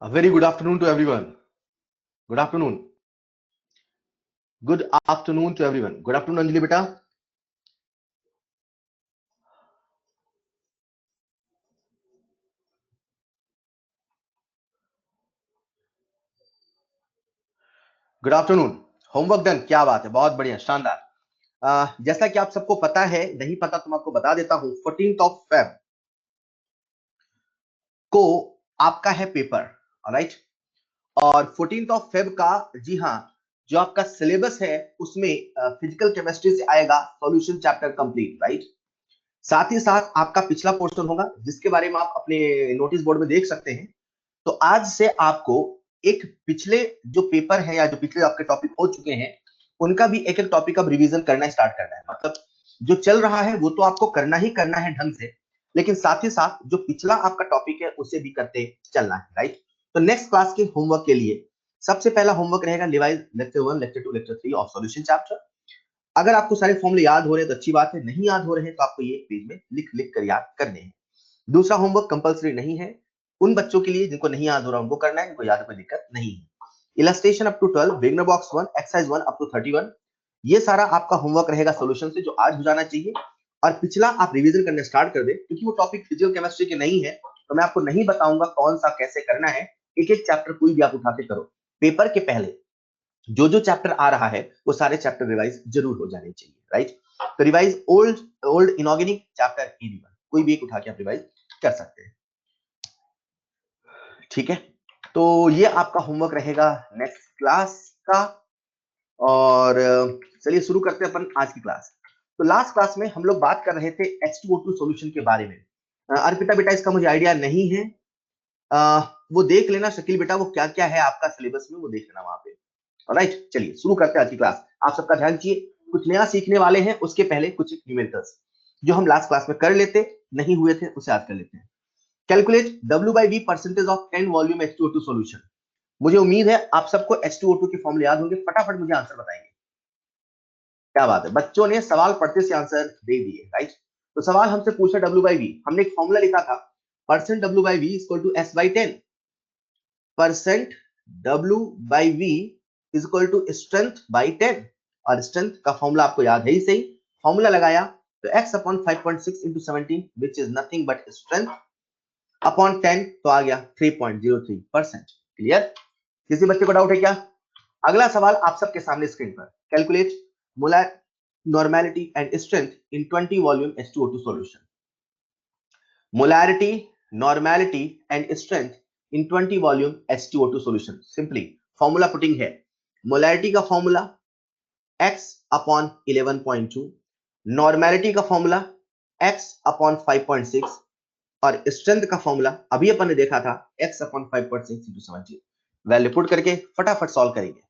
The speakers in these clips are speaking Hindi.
A very good afternoon to everyone. Good afternoon. Good afternoon to everyone. Good afternoon, Anjali beta. Good afternoon. Homework done. क्या बात है, बहुत बढ़िया, शानदार. जैसा कि आप सबको पता है, नहीं पता तो मैं आपको बता देता हूं. 14th ऑफ फेब को आपका है पेपर, ऑलराइट. और 14th ऑफ फेब का, जी हाँ, जो आपका सिलेबस है उसमें फिजिकल केमिस्ट्री से आएगा सॉल्यूशन चैप्टर कंप्लीट, राइट. साथ ही साथ आपका पिछला पोर्शन होगा जिसके बारे में आप अपने नोटिस बोर्ड में देख सकते हैं. तो आज से आपको एक पिछले जो पेपर है या जो पिछले आपके टॉपिक हो चुके हैं उनका भी एक एक टॉपिक अब रिवीजन करना स्टार्ट करना है. मतलब जो चल रहा है वो तो आपको करना ही करना है ढंग से, लेकिन साथ ही साथ जो पिछला आपका टॉपिक है उसे भी करते चलना है, राइट. तो नेक्स्ट क्लास के होमवर्क के लिए सबसे पहला होमवर्क रहेगा revise lecture 1, lecture 2, lecture 3 of solution chapter. अगर आपको सारे फॉर्मूले याद हो रहे हैं तो अच्छी बात है, नहीं याद हो रहे हैं तो आपको ये पेज में लिख लिख कर याद करने हैं. दूसरा होमवर्क कंपलसरी नहीं है, उन बच्चों के लिए जिनको नहीं याद हो रहा उनको करना है, इनको याद कोई दिक्कत नहीं है. Illustration up to 12, beginner box 1, exercise 1 up to 31, ये सारा आपका होमवर्क रहेगा सॉल्यूशन से, जो आज हो जाना चाहिए. और पिछला आप रिवीजन करने स्टार्ट कर दे, क्योंकि वो टॉपिक फिजिकल केमिस्ट्री के नहीं है तो मैं आपको नहीं बताऊंगा कौन सा कैसे करना है. एक एक चैप्टर कोई भी आप उठा के करो. पेपर के पहले जो जो चैप्टर आ रहा है वो सारे चैप्टर रिवाइज जरूर हो जाने चाहिए, राइट. तो revise old old inorganic chapter anyone, कोई भी एक उठा के आप रिवाइज कर सकते हैं, ठीक है. तो ये आपका होमवर्क रहेगा नेक्स्ट क्लास का. और चलिए शुरू करते हैं अपन आज की क्लास. तो लास्ट क्लास में हम लोग बात कर रहे थे H2O2 सॉल्यूशन के बारे में. अर्पिता बेटा इसका मुझे आइडिया नहीं है, वो देख लेना. शकील बेटा वो क्या क्या है आपका सिलेबस में वो देख लेना वहां पे. ऑलराइट, चलिए शुरू करते हैं आज की क्लास. आप सबका ध्यान चाहिए, कुछ नया सीखने वाले हैं. उसके पहले कुछ न्यूमेरिकल्स जो हम लास्ट क्लास में कर लेते नहीं हुए थे उसे आज कर लेते हैं. Calculate W by V percentage of n volume H2O2 solution. मुझे उम्मीद है आप सबको H2O2 के फॉर्मूले याद होंगे. फटाफट मुझे आंसर बताएंगे. क्या बात है, बच्चों ने सवाल पढ़ते से आंसर दे दिए, राइट. तो सवाल हमसे पूछा W by V, हमने एक फॉर्मूला लिखा था, percent W by V equal to S by 10. Percent W by V is equal to strength by 10. और स्ट्रेंथ का फॉर्मूला आपको याद है ही सही. फॉर्मूला लगाया तो x upon 5.6 into 17 which is nothing but strength upon 10, तो आ गया 3.03%. क्लियर? किसी बच्चे को डाउट है क्या? अगला सवाल आप सबके सामने स्क्रीन पर. Calculate molar normality and strength in 20 volume H2O2 solution. Molarity, normality and strength in 20 volume H2O2 solution. Simply formula putting है. मोलैरिटी का फॉर्मूला x अपॉन 11.2, नॉर्मेलिटी का फॉर्मूला x अपॉन 5.6 और स्ट्रेंथ का फॉर्मूला अभी अपन ने देखा था x upon 5.6 into 17. Value put करके फटाफट सॉल्व करेंगे,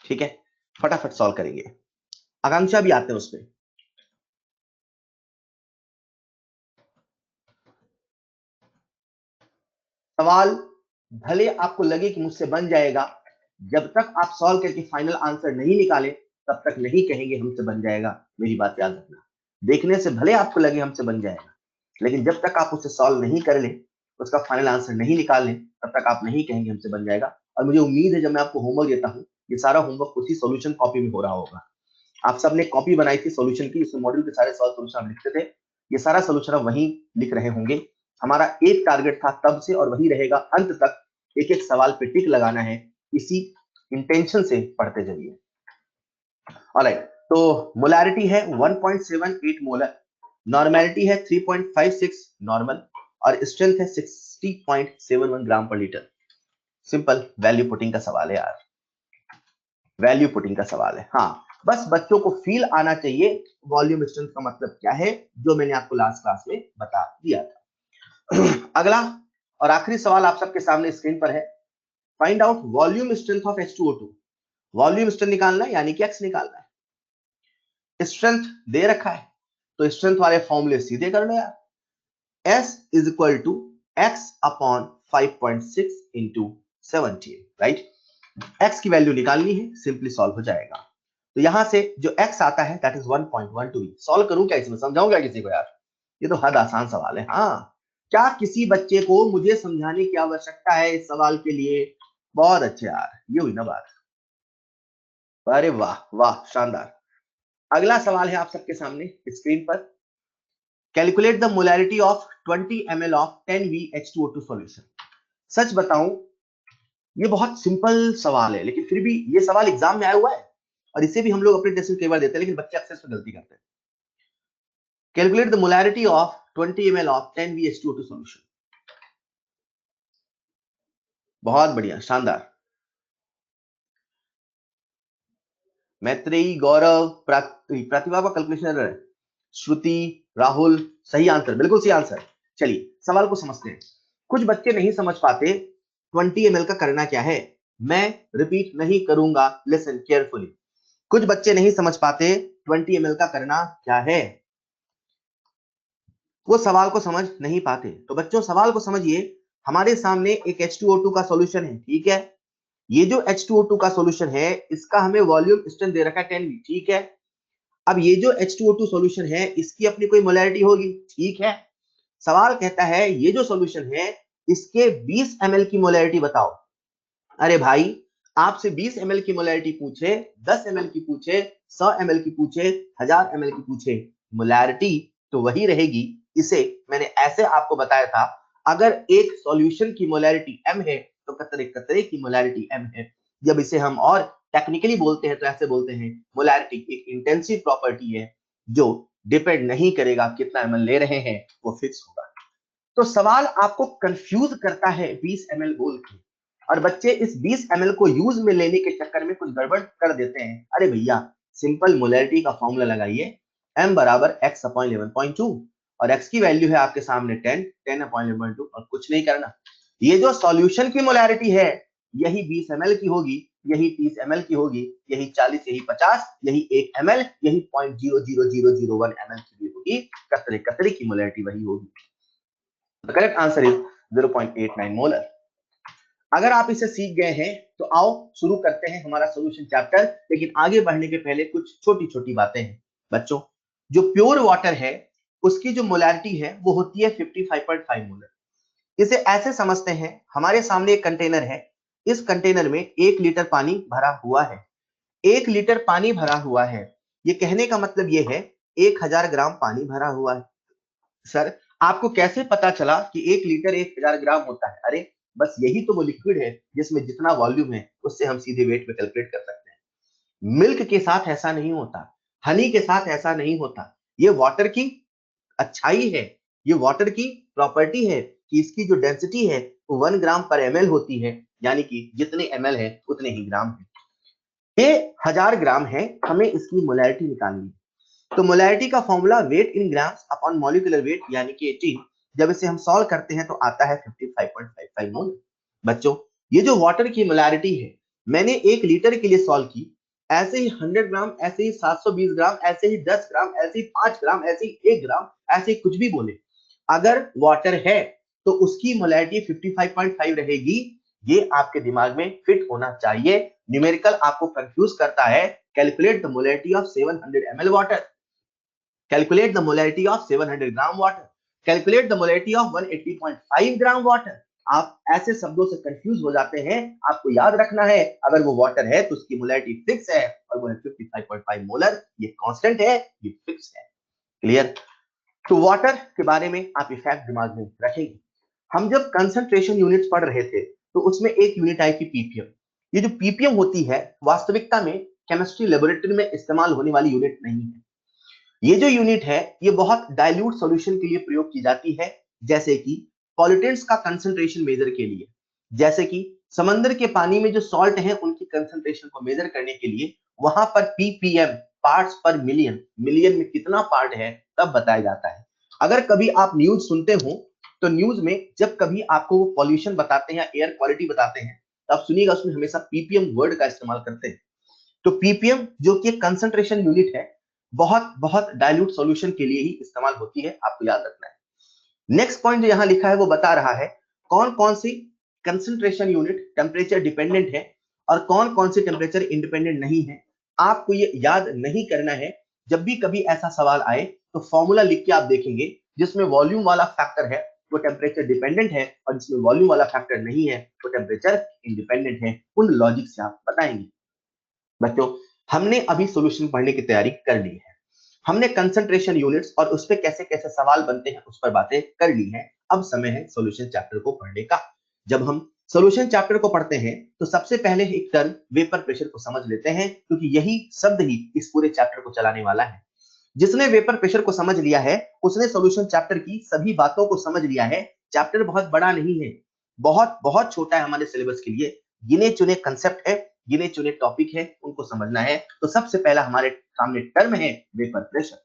ठीक है. फटाफट सॉल्व करेंगे. आकांक्षा भी आते हैं उसमें. सवाल भले आपको लगे कि मुझसे बन जाएगा, जब तक आप सॉल्व करके फाइनल आंसर नहीं निकाले तब तक नहीं कहेंगे हमसे बन जाएगा. मेरी बात याद रखना. देखने से भले आपको लगे हमसे बन जाएगा, लेकिन जब तक आप उसे सॉल्व नहीं कर ले, उसका फाइनल आंसर नहीं निकाल लें, तब तक आप नहीं कहेंगे हमसे बन जाएगा. और मुझे उम्मीद है जब मैं आपको होमवर्क देता हूँ, ये सारा होमवर्क उसी सॉल्यूशन कॉपी में हो रहा होगा. आप सबने कॉपी बनाई थी सॉल्यूशन की, इसमें मॉड्यूल के सारे सॉल्यूशन आप लिखते थे. ये सारा सॉल्यूशन आप वहीं लिख रहे होंगे. हमारा एक टारगेट था तब से और वही रहेगा अंत तक, एक एक सवाल पे टिक लगाना है. इसी इंटेंशन से पढ़ते जाइए. ऑलराइट, तो मोलैरिटी है 1.78 मोलर, नॉर्मेलिटी है 3.56 नॉर्मल और स्ट्रेंथ है 60.71 ग्राम पर लीटर. सिंपल वैल्यू पुटिंग का सवाल है यार, वैल्यू पुटिंग का सवाल है. हाँ, बस बच्चों को फील आना चाहिए वॉल्यूम स्ट्रेंथ का मतलब क्या है, जो मैंने आपको लास्ट क्लास में बता दिया था. अगला और आखिरी सवाल आप सबके सामने स्क्रीन पर है. Find out volume strength of H2O2. Volume strength निकालना है, यानी कि x निकालना है. स्ट्रेंथ दे रखा है तो स्ट्रेंथ वाले फॉर्मूले सीधे कर लो यार. S is equal to x upon 5.6 into 17, right. x की वैल्यू निकालनी है, सिंपली सॉल्व हो जाएगा. तो यहां से जो x आता है दैट इज 1.12. सॉल्व करूं क्या इसमें, समझाऊं क्या किसी को यार? ये तो हद आसान सवाल है. हाँ, क्या किसी बच्चे को मुझे समझाने की आवश्यकता है इस सवाल के लिए? बहुत अच्छे यार, ये हुई ना बात। अरे वाह वाह, शानदार। अगला सवाल है आप सबके सामने स्क्रीन पर। Calculate the molarity of 20 ml of 10V H2O2 solution. सच बताऊं, ये बहुत सिंपल सवाल है, लेकिन फिर भी ये सवाल एग्जाम में आया हुआ है और इसे भी हम लोग अपने टेस्ट में कई बार देते हैं, लेकिन बच्चे अक्सर इसमें गलती करते हैं। Calculate the molarity of 20 ml of 10V H2O2 solution. बहुत बढ़िया, शानदार। मैत्रेयी, गौरव, प्रतिभा का कैलकुलेशन है। श्रुति, राहुल, सही आंसर, बिल्कुल सही आंसर। चलिए सवाल को समझते हैं। कुछ बच्चे नहीं समझ पाते 20 ml का करना क्या है। मैं रिपीट नहीं करूंगा, लिसन केयरफुली। कुछ बच्चे नहीं समझ पाते 20 ml का करना क्या है, वो सवाल को समझ नहीं पाते। तो बच्चों सवाल को समझिए। हमारे सामने एक H2O2 का सॉल्यूशन है, ठीक है। ये जो H2O2 का सॉल्यूशन है, इसका हमें वॉल्यूम स्ट्रेंथ दे रखा है 10V, ठीक है। अब ये जो H2O2 सॉल्यूशन है, इसकी अपनी कोई मोलैरिटी होगी, ठीक है। सवाल कहता है ये जो सॉल्यूशन है, इसके 20 ml की मोलैरिटी बताओ। अरे भाई, आपसे 20 ml की मोलैरिटी पूछे, 10 ml की पूछे, 100 ml की पूछे, 1000 ml की पूछे, मोलैरिटी तो वही रहेगी। इसे मैंने ऐसे आपको बताया था, अगर एक सॉल्यूशन की मोलैरिटी m है तो कतरे कतरे की मोलैरिटी m है। जब इसे हम और टेक्निकली बोलते हैं तो ऐसे बोलते हैं, मोलैरिटी एक इंटेंसिव प्रॉपर्टी है जो डिपेंड नहीं करेगा कितना ml ले रहे हैं, वो फिक्स होगा। तो सवाल आपको कंफ्यूज करता है 20 ml बोल के, और बच्चे इस 20 ml को यूज में लेने के चक्कर में कुछ गड़बड़ कर देते हैं। अरे भैया, सिंपल मोलैरिटी का फॉर्मूला लगाइए, m बराबर x अपॉन 11.2, और x की वैल्यू है आपके सामने 10 अपॉन 11.2, और कुछ नहीं करना। ये जो सॉल्यूशन की मोलैरिटी है, यही 20 ml की होगी, यही 30 ml की होगी, यही 40, यही 50, यही 1 ml, यही 0.00001 ml की भी होगी। कतरे कतरे की मोलैरिटी वही होगी। The correct answer is 0.89 molar. अगर आप इसे सीख गए हैं तो आओ शुरू करते हैं हमारा सॉल्यूशन चैप्टर। लेकिन आगे बढ़ने के पहले कुछ छोटी छोटी बातें हैं बच्चों। जो प्योर वाटर है, उसकी जो मोलैरिटी है वो होती है 55.5 मोलर। इसे ऐसे समझते हैं, हमारे सामने एक कंटेनर है, इस कंटेनर में 1 लीटर पानी भरा हुआ है। 1 लीटर पानी भरा हुआ है, ये कहने का मतलब ये है 1000 ग्राम पानी भरा हुआ है। सर, आपको कैसे पता चला कि 1 लीटर 1000 ग्राम होता है? अरे बस यही तो वो लिक्विड है जिसमें जितना वॉल्यूम है उससे हम सीधे वेट में कैलकुलेट कर सकते हैं। मिल्क के साथ ऐसा नहीं होता, हनी के साथ ऐसा नहीं होता। ये वाटर की अच्छाई है, ये वाटर की प्रॉपर्टी है कि इसकी जो डेंसिटी है वो 1 ग्राम पर ml होती है, यानी कि जितने ml है उतने ही ग्राम है। ये 1000 ग्राम है, हमें इसकी मोलैरिटी निकालनी है। तो मोलैरिटी का formula wait in grams upon molecular weight यानी कि 18। जब इसे हम सॉल्व करते हैं तो आता है 55.55 मोल। बच्चों, ये जो वाटर की मोलैरिटी है, मैंने 1 लीटर के लिए सॉल्व की। ऐसे ही 100 ग्राम, ऐसे ही 720 ग्राम, ऐसे ही 10 ग्राम, ऐसे ही 5 ग्राम, ऐसे ही 1 ग्राम, ऐसे ही कुछ भी बोले, अगर वाटर है तो उसकी मोलैरिटी 55.5 रहेगी। ये आपके दिमाग में फिट होना चाहिए। न्यूमेरिकल आपको कंफ्यूज करता है। Calculate the molarity of 700 ml water, calculate the molarity of 700 gram water, calculate the molarity of 180.5 gram water. आप ऐसे शब्दों से कंफ्यूज हो जाते हैं। आपको याद रखना है, अगर वो वाटर है तो उसकी मोलैरिटी फिक्स है और वो है 55.5 मोलर। ये कांस्टेंट है, ये फिक्स है। क्लियर? तो वाटर के बारे में आप ये फैक्ट दिमाग में रखेंगे। हम जब कंसंट्रेशन यूनिट्स पढ़ रहे थे तो उसमें एक यूनिट आई थी पीपीएम। ये जो पीपीएम होती है, वास्तविकता में केमिस्ट्री लेबोरेटरी में इस्तेमाल होने वाली यूनिट नहीं है। ये जो यूनिट है, ये बहुत डाइल्यूट सॉल्यूशन के लिए प्रयोग की जाती है, जैसे कि पॉल्यूटेंट्स का कंसंट्रेशन मेजर के लिए, जैसे कि समंदर के पानी में जो सॉल्ट है उनकी कंसंट्रेशन को मेजर करने के लिए वहां पर पीपीएम, पार्ट्स पर मिलियन, मिलियन में कितना पार्ट है तब बताया जाता है। अगर कभी आप न्यूज सुनते हो तो न्यूज में जब कभी आपको वो पॉल्यूशन बताते हैं या एयर क्वालिटी बताते हैं, तो आप सुनिएगा उसमें हमेशा पीपीएम वर्ड का इस्तेमाल करते हैं। तो पीपीएम जो कि कंसंट्रेशन यूनिट है, बहुत बहुत डाइल्यूट सॉल्यूशन के लिए ही इस्तेमाल होती है, आपको याद रखना है। नेक्स्ट पॉइंट जो यहां लिखा है वो बता रहा है कौन कौन सी कंसंट्रेशन यूनिट टेम्परेचर डिपेंडेंट है और कौन कौन सी टेम्परेचर इंडिपेंडेंट नहीं है। आपको ये याद नहीं करना है। जब भी कभी ऐसा सवाल आए तो फॉर्मूला लिख के आप देखेंगे जिसमें वॉल्यूम वाला फैक्टर है वो टेम्परेचर डिपेंडेंट है, और जिसमें वॉल्यूम वाला फैक्टर नहीं है वो टेम्परेचर इंडिपेंडेंट है। उन लॉजिक से आप बताएंगे। बच्चों, हमने अभी सॉल्यूशन पढ़ने की तैयारी कर ली है, हमने कंसंट्रेशन यूनिट्स और उस पे कैसे कैसे सवाल बनते हैं उस पर बातें कर ली हैं। अब समय है सॉल्यूशन चैप्टर को पढ़ने का। जब हम सॉल्यूशन चैप्टर को पढ़ते हैं तो सबसे पहले एक टर्म वेपर प्रेशर को समझ लेते हैं, क्योंकि यही शब्द ही इस पूरे चैप्टर को चलाने वाला है। जिसने वेपर प्रेशर को समझ लिया है उसने सॉल्यूशन चैप्टर की सभी बातों को समझ लिया है। चैप्टर बहुत बड़ा नहीं है, बहुत बहुत छोटा है हमारे सिलेबस के लिए। गिने चुने कंसेप्ट है, गिने चुने टॉपिक है, उनको समझना है। तो सबसे पहला हमारे सामने टर्म है वेपर प्रेशर।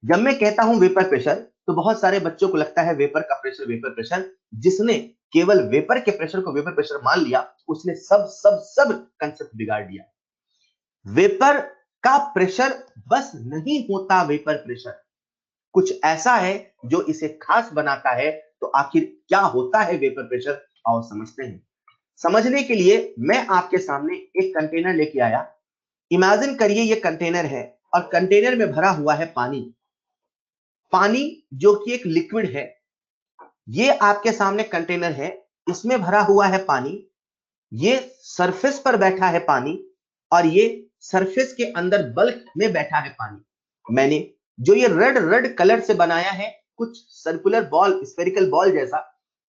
जब मैं कहता हूं वेपर प्रेशर तो बहुत सारे बच्चों को लगता है वेपर का प्रेशर वेपर प्रेशर। जिसने केवल वेपर के प्रेशर को वेपर प्रेशर मान लिया उसने सब सब सब कंसेप्ट बिगाड़ दिया। वेपर का प्रेशर बस नहीं होता वेपर प्रेशर, कुछ ऐसा है जो इसे खास बनाता है। तो आखिर क्या होता है वेपर प्रेशर, आओ समझते हैं। समझने के लिए मैं आपके सामने एक कंटेनर लेके आया। इमेजिन करिए ये कंटेनर है और कंटेनर में भरा हुआ है पानी। पानी जो कि एक लिक्विड है। ये आपके सामने कंटेनर है, इसमें भरा हुआ है पानी। ये सरफेस पर बैठा है पानी और ये सरफेस के अंदर बल्क में बैठा है पानी। मैंने जो ये रेड रेड कलर से बनाया है कुछ सर्कुलर बॉल, स्फेरिकल बॉल जैसा,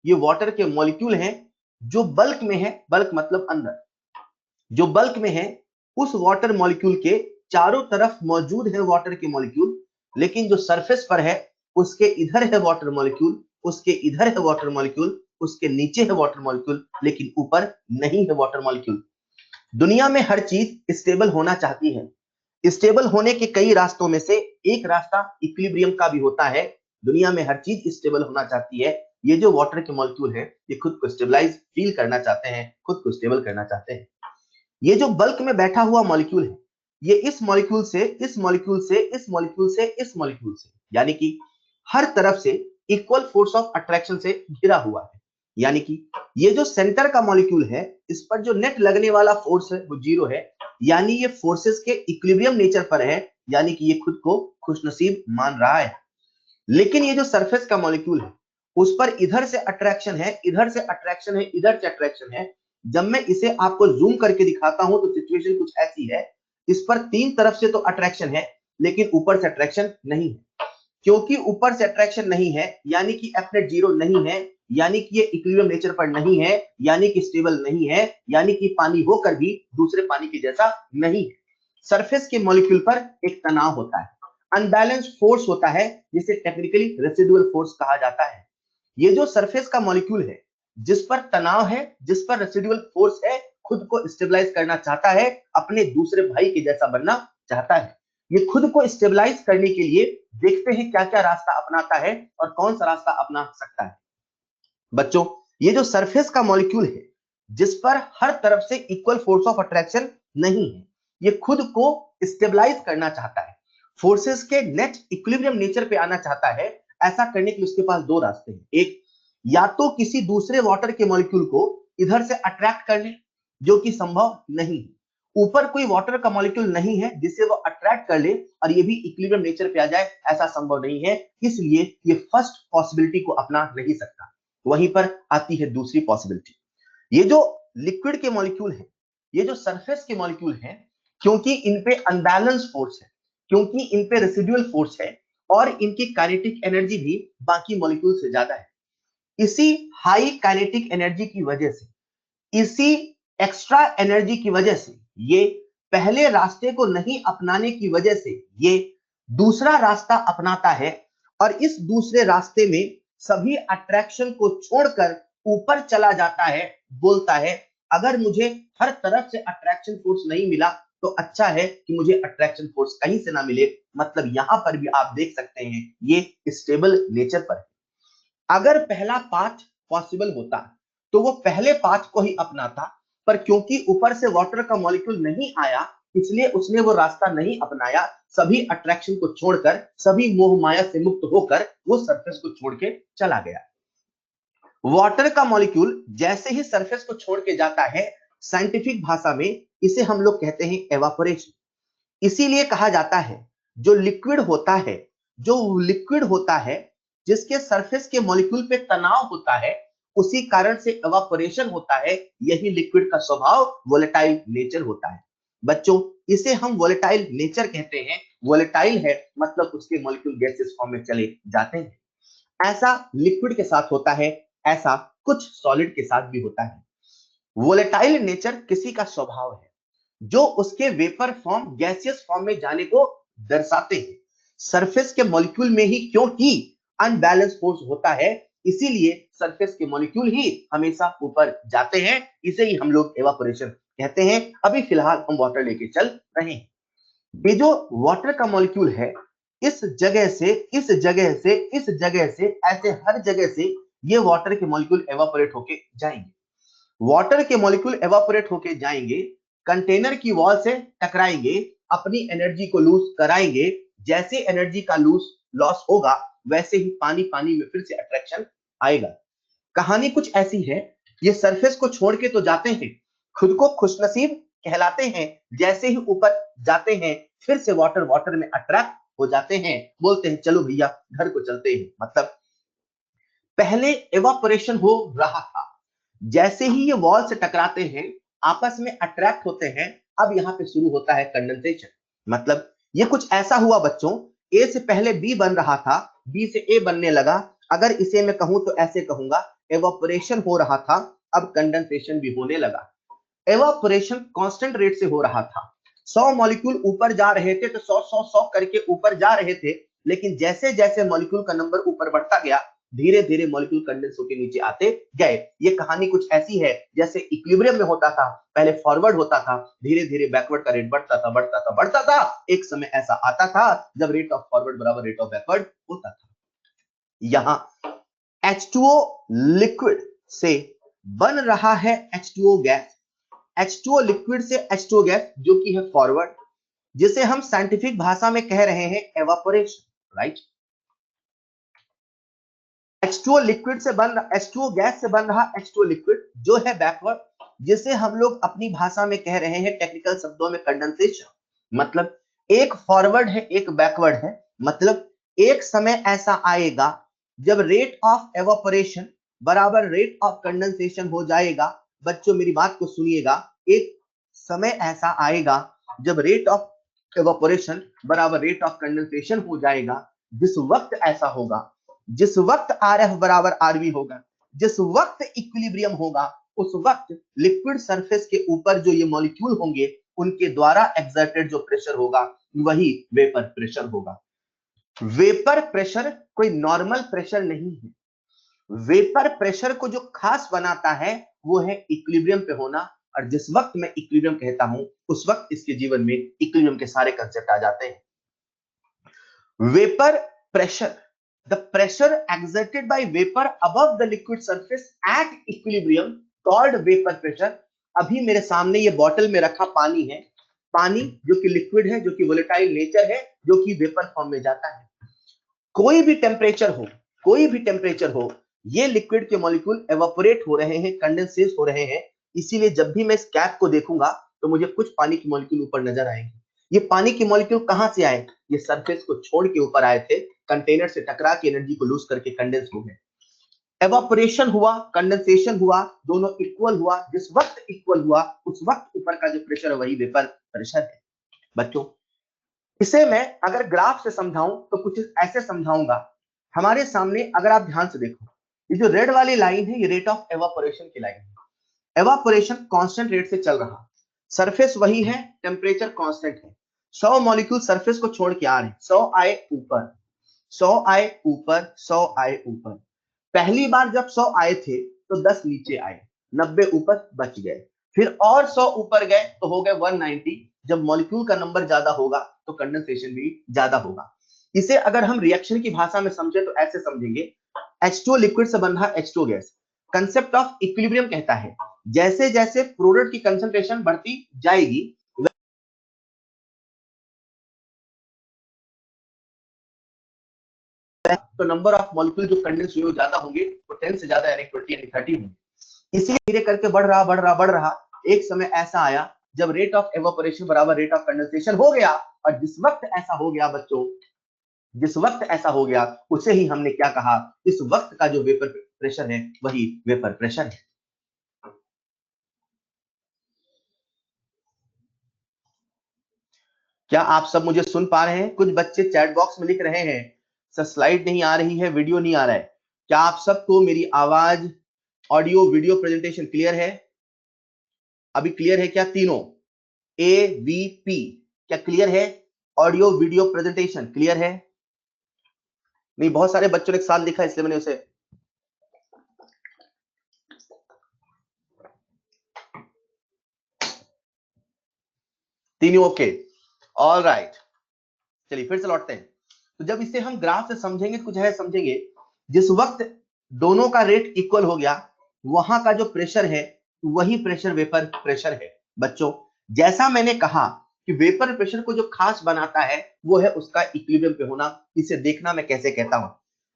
ये वाटर के मॉलिक्यूल हैं जो बल्क में है। बल्क मतलब अंदर, जो बल्क में है उस वाटर मॉलिक्यूल के चारों तरफ मौजूद है वाटर के मॉलिक्यूल। लेकिन जो सरफेस पर है उसके इधर है वाटर मॉलिक्यूल, उसके इधर है वाटर मॉलिक्यूल, उसके नीचे है वाटर मॉलिक्यूल, लेकिन ऊपर नहीं है वाटर मॉलिक्यूल। दुनिया में हर चीज स्टेबल होना चाहती है। स्टेबल होने के कई रास्तों में से एक रास्ता इक्विलिब्रियम का भी होता है। दुनिया में हर चीज स्टेबल होना चाहती है। ये जो वाटर के मॉलिक्यूल है ये खुद को स्टेबलाइज फील करना चाहते हैं, खुद को स्टेबल करना चाहते हैं। ये जो बल्क में बैठा हुआ मॉलिक्यूल है ये इस मॉलिक्यूल से इस मॉलिक्यूल से इस मॉलिक्यूल से इस मॉलिक्यूल से यानी कि हर तरफ से इक्वल फोर्स ऑफ अट्रैक्शन से घिरा हुआ है। यानी कि ये जो सेंटर का मॉलिक्यूल है इस पर जो नेट लगने वाला फोर्स है वो जीरो है। यानी ये फोर्सेस के इक्विलिब्रियम नेचर पर है, यानी कि ये खुद को खुशनसीब मान रहा है। लेकिन ये जो सरफेस का मॉलिक्यूल है उस पर इधर से अट्रैक्शन है, इधर से अट्रैक्शन है, इधर से अट्रैक्शन है। जब मैं इसे आपको जूम करके दिखाता हूं तो सिचुएशन कुछ ऐसी है। इस पर तीन तरफ से तो अट्रैक्शन है लेकिन ऊपर से अट्रैक्शन नहीं है। क्योंकि ऊपर से अट्रैक्शन नहीं है यानी कि एफ नेट जीरो नहीं है, यानी कि ये इक्विलिब्रियम नेचर पर नहीं है, यानी कि स्टेबल नहीं है, यानी कि पानी होकर भी दूसरे पानी के जैसा नहीं है। सरफेस के मॉलिक्यूल पर एक तनाव होता है, अनबैलेंस फोर्स होता है जिसे टेक्निकली रेसिडुअल फोर्स कहा जाता है। ये जो सरफेस का मॉलिक्यूल है जिस पर तनाव है, जिस पर रेसिडुअल फोर्स है, खुद को स्टेबलाइज करना चाहता है, अपने दूसरे भाई के जैसा बनना चाहता है। ये खुद को स्टेबलाइज करने के लिए देखते हैं क्या क्या रास्ता अपनाता है और कौन सा रास्ता अपना सकता है। बच्चों, ये जो सरफेस का मॉलिक्यूल है जिस पर हर तरफ से इक्वल फोर्स ऑफ अट्रैक्शन नहीं है, ये खुद को स्टेबलाइज करना चाहता है, फोर्सेस के नेट इक्विलिब्रियम नेचर पे आना चाहता है। ऐसा करने के लिए उसके पास दो रास्ते हैं। एक, या तो किसी दूसरे वाटर के मॉलिक्यूल को इधर से अट्रैक्ट कर ले, जो कि संभव नहीं है। ऊपर कोई वाटर का मॉलिक्यूल नहीं है जिसे वो अट्रैक्ट कर ले और ये भी इक्विलिब्रियम नेचर पे आ जाए, ऐसा संभव नहीं है। इसलिए ये फर्स्ट पॉसिबिलिटी को अपना नहीं सकता। वहीं पर आती है दूसरी पॉसिबिलिटी। ये जो लिक्विड के मॉलिक्यूल है, ये जो सरफेस के मॉलिक्यूल है, क्योंकि इन पे अनबैलेंस फोर्स है, क्योंकि इन पे रेसिडुअल फोर्स है और इनकी काइनेटिक एनर्जी भी बाकी मॉलिक्यूल से ज्यादा है। इसी हाई काइनेटिक एनर्जी की वजह से, इसी एक्स्ट्रा एनर्जी की वजह से, ये पहले रास्ते को नहीं अपनाने की वजह से ये दूसरा रास्ता अपनाता है और इस दूसरे रास्ते में सभी अट्रैक्शन को छोड़कर ऊपर चला जाता है। बोलता है अगर मुझे हर तरफ से अट्रैक्शन फोर्स नहीं मिला तो अच्छा है कि मुझे अट्रैक्शन फोर्स कहीं से ना मिले। मतलब यहां पर भी आप देख सकते हैं ये स्टेबल नेचर पर है। अगर पहला पाथ पॉसिबल होता तो वो पहले पाथ को ही अपनाता, पर क्योंकि ऊपर से वाटर का मॉलिक्यूल नहीं आया इसलिए उसने वो रास्ता नहीं अपनाया। सभी अट्रैक्शन को छोड़कर, सभी मोह माया से मुक्त होकर वो सरफेस को छोड़ के चला गया। वाटर का मॉलिक्यूल जैसे ही सरफेस को छोड़ के जाता है, साइंटिफिक भाषा में इसे हम लोग कहते हैं एवापोरेशन। इसीलिए कहा जाता है जो लिक्विड होता है, जो लिक्विड होता है जिसके सरफेस के मॉलिक्यूल पे तनाव होता है, उसी कारण से एवापोरेशन होता है। यही लिक्विड का स्वभाव वोलेटाइल नेचर होता है। बच्चों, इसे हम वोलेटाइल नेचर कहते हैं। वोलेटाइल है मतलब उसके मॉलिक्यूल गैसेस फॉर्म में चले जाते हैं। ऐसा लिक्विड के साथ होता है, ऐसा कुछ सॉलिड के साथ भी होता है। वोलेटाइल नेचर किसी का स्वभाव है जो उसके वेपर फॉर्म, गैसियस फॉर्म में जाने को दर्शाते हैं। सरफेस के मॉलिक्यूल में ही क्योंकि अनबैलेंस फोर्स होता है, इसीलिए सरफेस के मॉलिक्यूल ही हमेशा ऊपर जाते हैं। इसे ही हम लोग एवापोरेशन कहते हैं। अभी फिलहाल हम वाटर लेके चल रहे हैं। ये जो वाटर का मॉलिक्यूल है, इस जगह से इस जगह से इस जगह से ऐसे हर जगह से ये वाटर के मॉलिक्यूल एवापोरेट होके जाएंगे। वाटर के मॉलिक्यूल एवापोरेट होके जाएंगे, कंटेनर की वॉल से टकराएंगे, अपनी एनर्जी को लूज कराएंगे। जैसे एनर्जी का लॉस होगा, वैसे ही पानी पानी में फिर से अट्रैक्शन आएगा। कहानी कुछ ऐसी है, ये सरफेस को छोड़ के तो जाते हैं, खुद को खुशनसीब कहलाते हैं। जैसे ही ऊपर जाते हैं, फिर से वाटर में अट्रैक्ट हो जाते हैं, बोलते हैं चलो भैया घर को चलते हैं। मतलब पहले एवापोरेशन हो रहा था, जैसे ही ये वॉल से टकराते हैं, आपस में अट्रैक्ट होते हैं, अब यहां पे शुरू होता है कंडेंसेशन। मतलब ये कुछ ऐसा हुआ बच्चों, ए से पहले बी बन रहा था, बी से ए बनने लगा। अगर इसे मैं कहूं तो ऐसे कहूंगा, एवापोरेशन हो रहा था, अब कंडेंसेशन भी होने लगा। एवापोरेशन कांस्टेंट रेट से हो रहा था। 100 मॉलिक्यूल ऊपर जा रहे थे तो 100 करके ऊपर जा रहे थे, लेकिन जैसे जैसे मॉलिक्यूल का नंबर ऊपर बढ़ता गया, धीरे धीरे मॉलिक्यूल कंडेंस होकर नीचे आते गए। ये कहानी कुछ ऐसी है जैसे इक्विलिब्रियम में होता था, पहले फॉरवर्ड होता था, धीरे धीरे बैकवर्ड का रेट बढ़ता था। एक समय ऐसा आता था जब रेट ऑफ फॉरवर्ड बराबर रेट ऑफ बैकवर्ड होता था। यहां H2O लिक्विड से बन रहा है H2O गैस। H2O लिक्विड से H2O गैस जो कि है फॉरवर्ड, जिसे हम साइंटिफिक भाषा में कह रहे हैं एवापोरेशन, राइट। H2O लिक्विड से बन रहा, H2O गैस से बन रहा H2O लिक्विड जो है बैकवर्ड, जिसे हम लोग अपनी भाषा में कह रहे हैं टेक्निकल शब्दों में कंडेंसेशन। मतलब एक फॉरवर्ड है, एक बैकवर्ड है। मतलब एक समय ऐसा आएगा जब रेट ऑफ एवापोरेशन बराबर रेट ऑफ कंडेंसेशन हो जाएगा। बच्चों मेरी बात को सुनिएगा, एक समय ऐसा आएगा जब रेट ऑफ एवापोरेशन बराबर रेट ऑफ कंडेंसेशन हो जाएगा। जिस वक्त ऐसा होगा, जिस वक्त RF बराबर RV होगा, जिस वक्त इक्विलिब्रियम होगा, उस वक्त लिक्विड सरफेस के ऊपर जो ये मॉलिक्यूल होंगे, उनके द्वारा एक्सर्टेड जो प्रेशर होगा, वही वेपर प्रेशर होगा। वेपर प्रेशर कोई नॉर्मल प्रेशर नहीं है। वेपर प्रेशर को जो खास बनाता है वो है इक्विलिब्रियम पे होना। और जिस वक्त मैं इक्विलिब्रियम कहता हूं, उस वक्त इसके जीवन में इक्विलिब्रियम के सारे कंसेप्ट आ जाते हैं। Vapour pressure, the pressure exerted by vapor above the liquid surface at equilibrium called vapor pressure। अभी मेरे सामने ये बॉटल में रखा पानी है, पानी जो कि लिक्विड है, जो कि वोलेटाइल नेचर है, जो कि वेपर फॉर्म में जाता है। कोई भी टेम्परेचर हो, कोई भी टेम्परेचर हो, ये लिक्विड के मॉलिक्यूल एवापोरेट हो रहे हैं, कंडेंसेट हो रहे हैं। इसीलिए जब भी मैं इस कैप को देखूंगा तो मुझे कुछ पानी के मॉलिक्यूल ऊपर नजर आएंगे। ये पानी के मॉलिक्यूल कहां से आए? ये सरफेस को छोड़ के ऊपर आए थे, कंटेनर से टकरा के एनर्जी को लूज करके कंडेंस हो गए। एवापोरेशन हुआ, कंडेंसेशन हुआ, दोनों इक्वल हुआ। जिस वक्त इक्वल हुआ, उस वक्त ऊपर का जो प्रेशर है वही वेपर प्रेशर है। बच्चों, इसे मैं अगर ग्राफ से समझाऊं तो कुछ ऐसे समझाऊंगा। हमारे सामने अगर आप ध्यान से देखो, ये जो रेड वाली लाइन है, ये रेट ऑफ एवापोरेशन की लाइन है। एवापोरेशन कांस्टेंट रेट से चल रहा, सरफेस वही है, टेम्परेचर कांस्टेंट है। 100 मॉलिक्यूल सरफेस को छोड़ के आ रहे हैं, 100 आए ऊपर, 100 आए ऊपर, 100 आए ऊपर। पहली बार जब 100 आए थे तो 10 नीचे आए, 90 ऊपर बच गए। फिर और 100 ऊपर गए तो हो गए 190। जब मॉलिक्यूल का नंबर ज्यादा होगा तो कंडेंसेशन भी ज्यादा होगा। इसे अगर हम रिएक्शन की भाषा में समझे तो ऐसे समझेंगे, H2O लिक्विड से बन रहा H2O gas. Concept of equilibrium कहता है जैसे जैसे प्रोडक्ट की कंसंट्रेशन बढ़ती जाएगी, तो नंबर ऑफ मॉलिक्यूल जो कंडेंस हुए ज्यादा होंगे, तो 10 से ज्यादा यानी 20 यानी 30 होंगे। इसीलिए धीरे करके बढ़ रहा। एक समय ऐसा आया जब रेट ऑफ एवापोरेशन बराबर रेट ऑफ कंडेंसेशन हो गया। और जिस वक्त ऐसा हो गया बच्चों, जिस वक्त ऐसा हो गया उसे ही हमने क्या कहा, इस वक्त का जो वेपर प्रेशर है वही वेपर प्रेशर है। क्या आप सब मुझे सुन पा रहे हैं? कुछ बच्चे चैट बॉक्स में लिख रहे हैं सर स्लाइड नहीं आ रही है, वीडियो नहीं आ रहा है। क्या आप सबको मेरी आवाज, ऑडियो, वीडियो प्रेजेंटेशन क्लियर है? अभी क्लियर है क्या तीनों? AVP क्या क्लियर है? ऑडियो वीडियो प्रेजेंटेशन क्लियर है? नहीं, बहुत सारे बच्चों ने एक साथ लिखा इसलिए मैंने उसे, तीनों ओके, ऑल राइट। चलिए फिर से लौटते हैं। तो जब इसे हम ग्राफ से समझेंगे कुछ है समझेंगे, जिस वक्त दोनों का रेट इक्वल हो गया वहां का जो प्रेशर है वही प्रेशर वेपर प्रेशर है। बच्चों जैसा मैंने कहा कि वेपर प्रेशर को जो खास बनाता है वो है उसका इक्विलिब्रियम पे होना। इसे देखना मैं कैसे कहता हूं,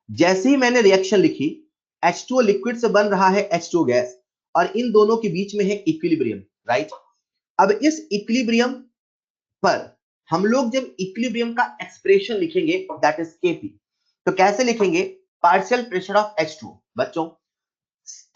जैसे ही मैंने रिएक्शन लिखी H2O लिक्विड से बन रहा है H2O गैस और इन दोनों के बीच में है इक्विलिब्रियम, राइट। अब इस इक्विलिब्रियम पर हम लोग जब इक्विलिब्रियम का एक्सप्रेशन लिखेंगे दैट इज Kp, तो कैसे लिखेंगे? Partial pressure of H2O। बच्चों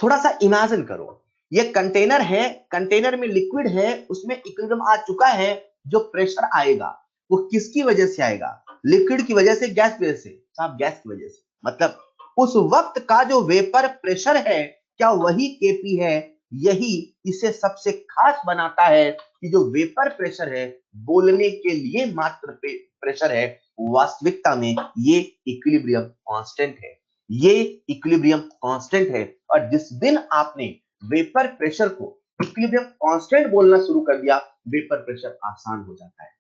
थोड़ा सा इमेजिन करो, ये कंटेनर है, कंटेनर में लिक्विड है, उसमें इक्विलिब्रियम आ चुका है, जो प्रेशर आएगा वो किसकी वजह से आएगा? लिक्विड की वजह से, गैस की वजह से? साहब गैस की वजह से। मतलब उस वक्त का जो वेपर प्रेशर है क्या वही Kp है? यही इसे सबसे खास बनाता है कि जो वेपर प्रेशर है बोलने के लिए मात्र प्रेशर है, वास्तविकता में ये इक्विलिब्रियम कांस्टेंट है। ये इक्विलिब्रियम कांस्टेंट है और जिस दिन आपने वेपर प्रेशर को इक्विलिब्रियम कांस्टेंट बोलना शुरू कर दिया वेपर प्रेशर आसान हो जाता है।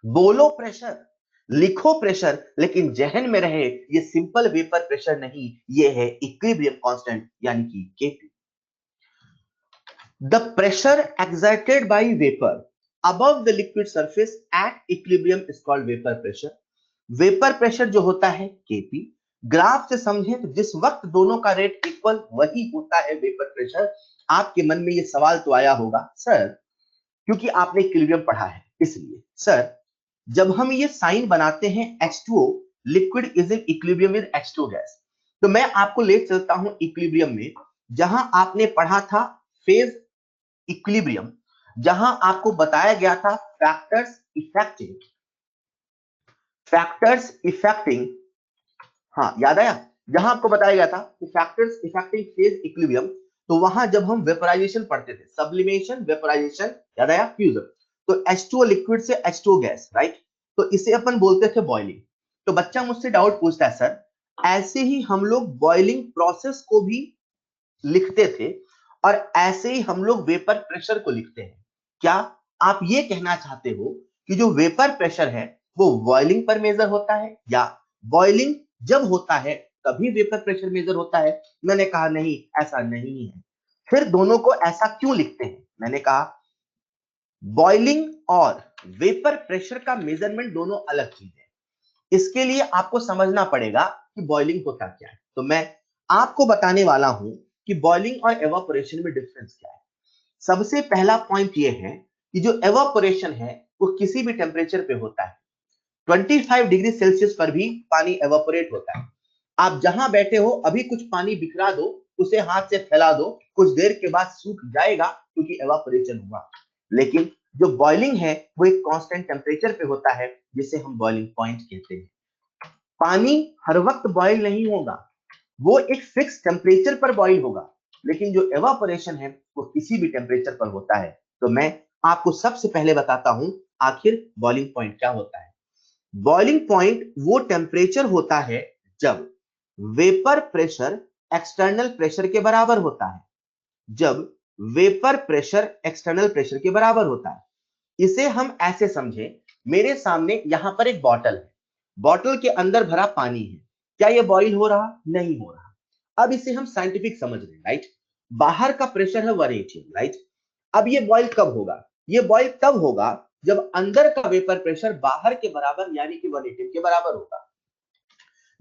बोलो प्रेशर, लिखो प्रेशर, लेकिन जहन में रहे ये सिंपल वेपर प्रेशर नहीं, ये है इक्विलिब्रियम कांस्टेंट यानी कि Kp। The pressure exerted by vapor above the liquid surface at equilibrium is called vapor pressure। Vapour pressure जो होता है Kp, ग्राफ से समझे तो जिस वक्त दोनों का रेट इक्वल वही होता है वेपर प्रेशर। आपके मन में ये सवाल तो आया होगा सर, क्योंकि आपने इक्विलिब्रियम पढ़ा है इसलिए, सर जब हम ये साइन बनाते हैं H2O liquid is in equilibrium with H2O gas, तो मैं आपको ले चलता हूं इक्विलिब्रियम में जहां आपने पढ़ा था फेज इक्विलिब्रियम, जहां आपको बताया गया था फैक्टर्स इफेक्टिंग, हाँ याद आया, जहां आपको बताया गया था कि फैक्टर्स इफेक्टिंग फेज इक्विलिब्रियम, तो वहां जब हम वेपराइजेशन पढ़ते थे, सब्लिमेशन, वेपराइजेशन, याद आया, फ्यूजन, तो H2O लिक्विड से H2O गैस, राइट, तो इसे अपन बोलते थे बॉइलिंग। तो बच्चा मुझसे डाउट पूछता है सर ऐसे ही हम लोग बॉइलिंग प्रोसेस को भी लिखते थे और ऐसे ही हम लोग वेपर प्रेशर को लिखते हैं, क्या आप ये कहना चाहते हो कि जो वेपर प्रेशर है वो बॉइलिंग पर मेजर होता है या बॉइलिंग जब होता है तभी वेपर प्रेशर मेजर होता है? मैंने कहा नहीं, ऐसा नहीं है। फिर दोनों को ऐसा क्यों लिखते हैं? मैंने कहा बॉइलिंग और वेपर प्रेशर का मेजरमेंट दोनों अलग चीज है, इसके लिए आपको समझना पड़ेगा कि बॉइलिंग होता क्या है। तो मैं आपको बताने वाला हूं कि बॉइलिंग और एवापोरेशन में डिफरेंस क्या है। सबसे पहला पॉइंट ये है कि जो एवापोरेशन है वो किसी भी टेम्परेचर पे होता है। 25 डिग्री सेल्सियस पर भी पानी एवापोरेट होता है। आप जहां बैठे हो अभी कुछ पानी बिखरा दो, उसे हाथ से फैला दो, कुछ देर के बाद सूख जाएगा क्योंकि एवापोरेशन हुआ। लेकिन जो बॉइलिंग है वो एक कांस्टेंट टेम्परेचर पे होता है जिसे हम बॉइलिंग पॉइंट कहते हैं। पानी हर वक्त बॉइल नहीं होगा, वो एक फिक्स टेम्परेचर पर बॉइल होगा, लेकिन जो एवापोरेशन है वो किसी भी टेम्परेचर पर होता है। तो मैं आपको सबसे पहले बताता हूं आखिर बॉइलिंग पॉइंट क्या होता है। बॉइलिंग पॉइंट वो टेम्परेचर होता है जब वेपर प्रेशर एक्सटर्नल प्रेशर के बराबर होता है, जब वेपर प्रेशर एक्सटर्नल प्रेशर के बराबर होता है। इसे हम ऐसे समझे, मेरे सामने यहां पर एक बॉटल है, बॉटल के अंदर भरा पानी है, क्या ये बॉइल हो रहा? नहीं हो रहा। अब इसे हम साइंटिफिक समझ रहे हैं, राइट। बाहर का प्रेशर है 180, राइट। अब ये बॉइल कब होगा? ये बॉइल तब होगा जब अंदर का वेपर प्रेशर बाहर के बराबर यानी कि 180 के बराबर होगा।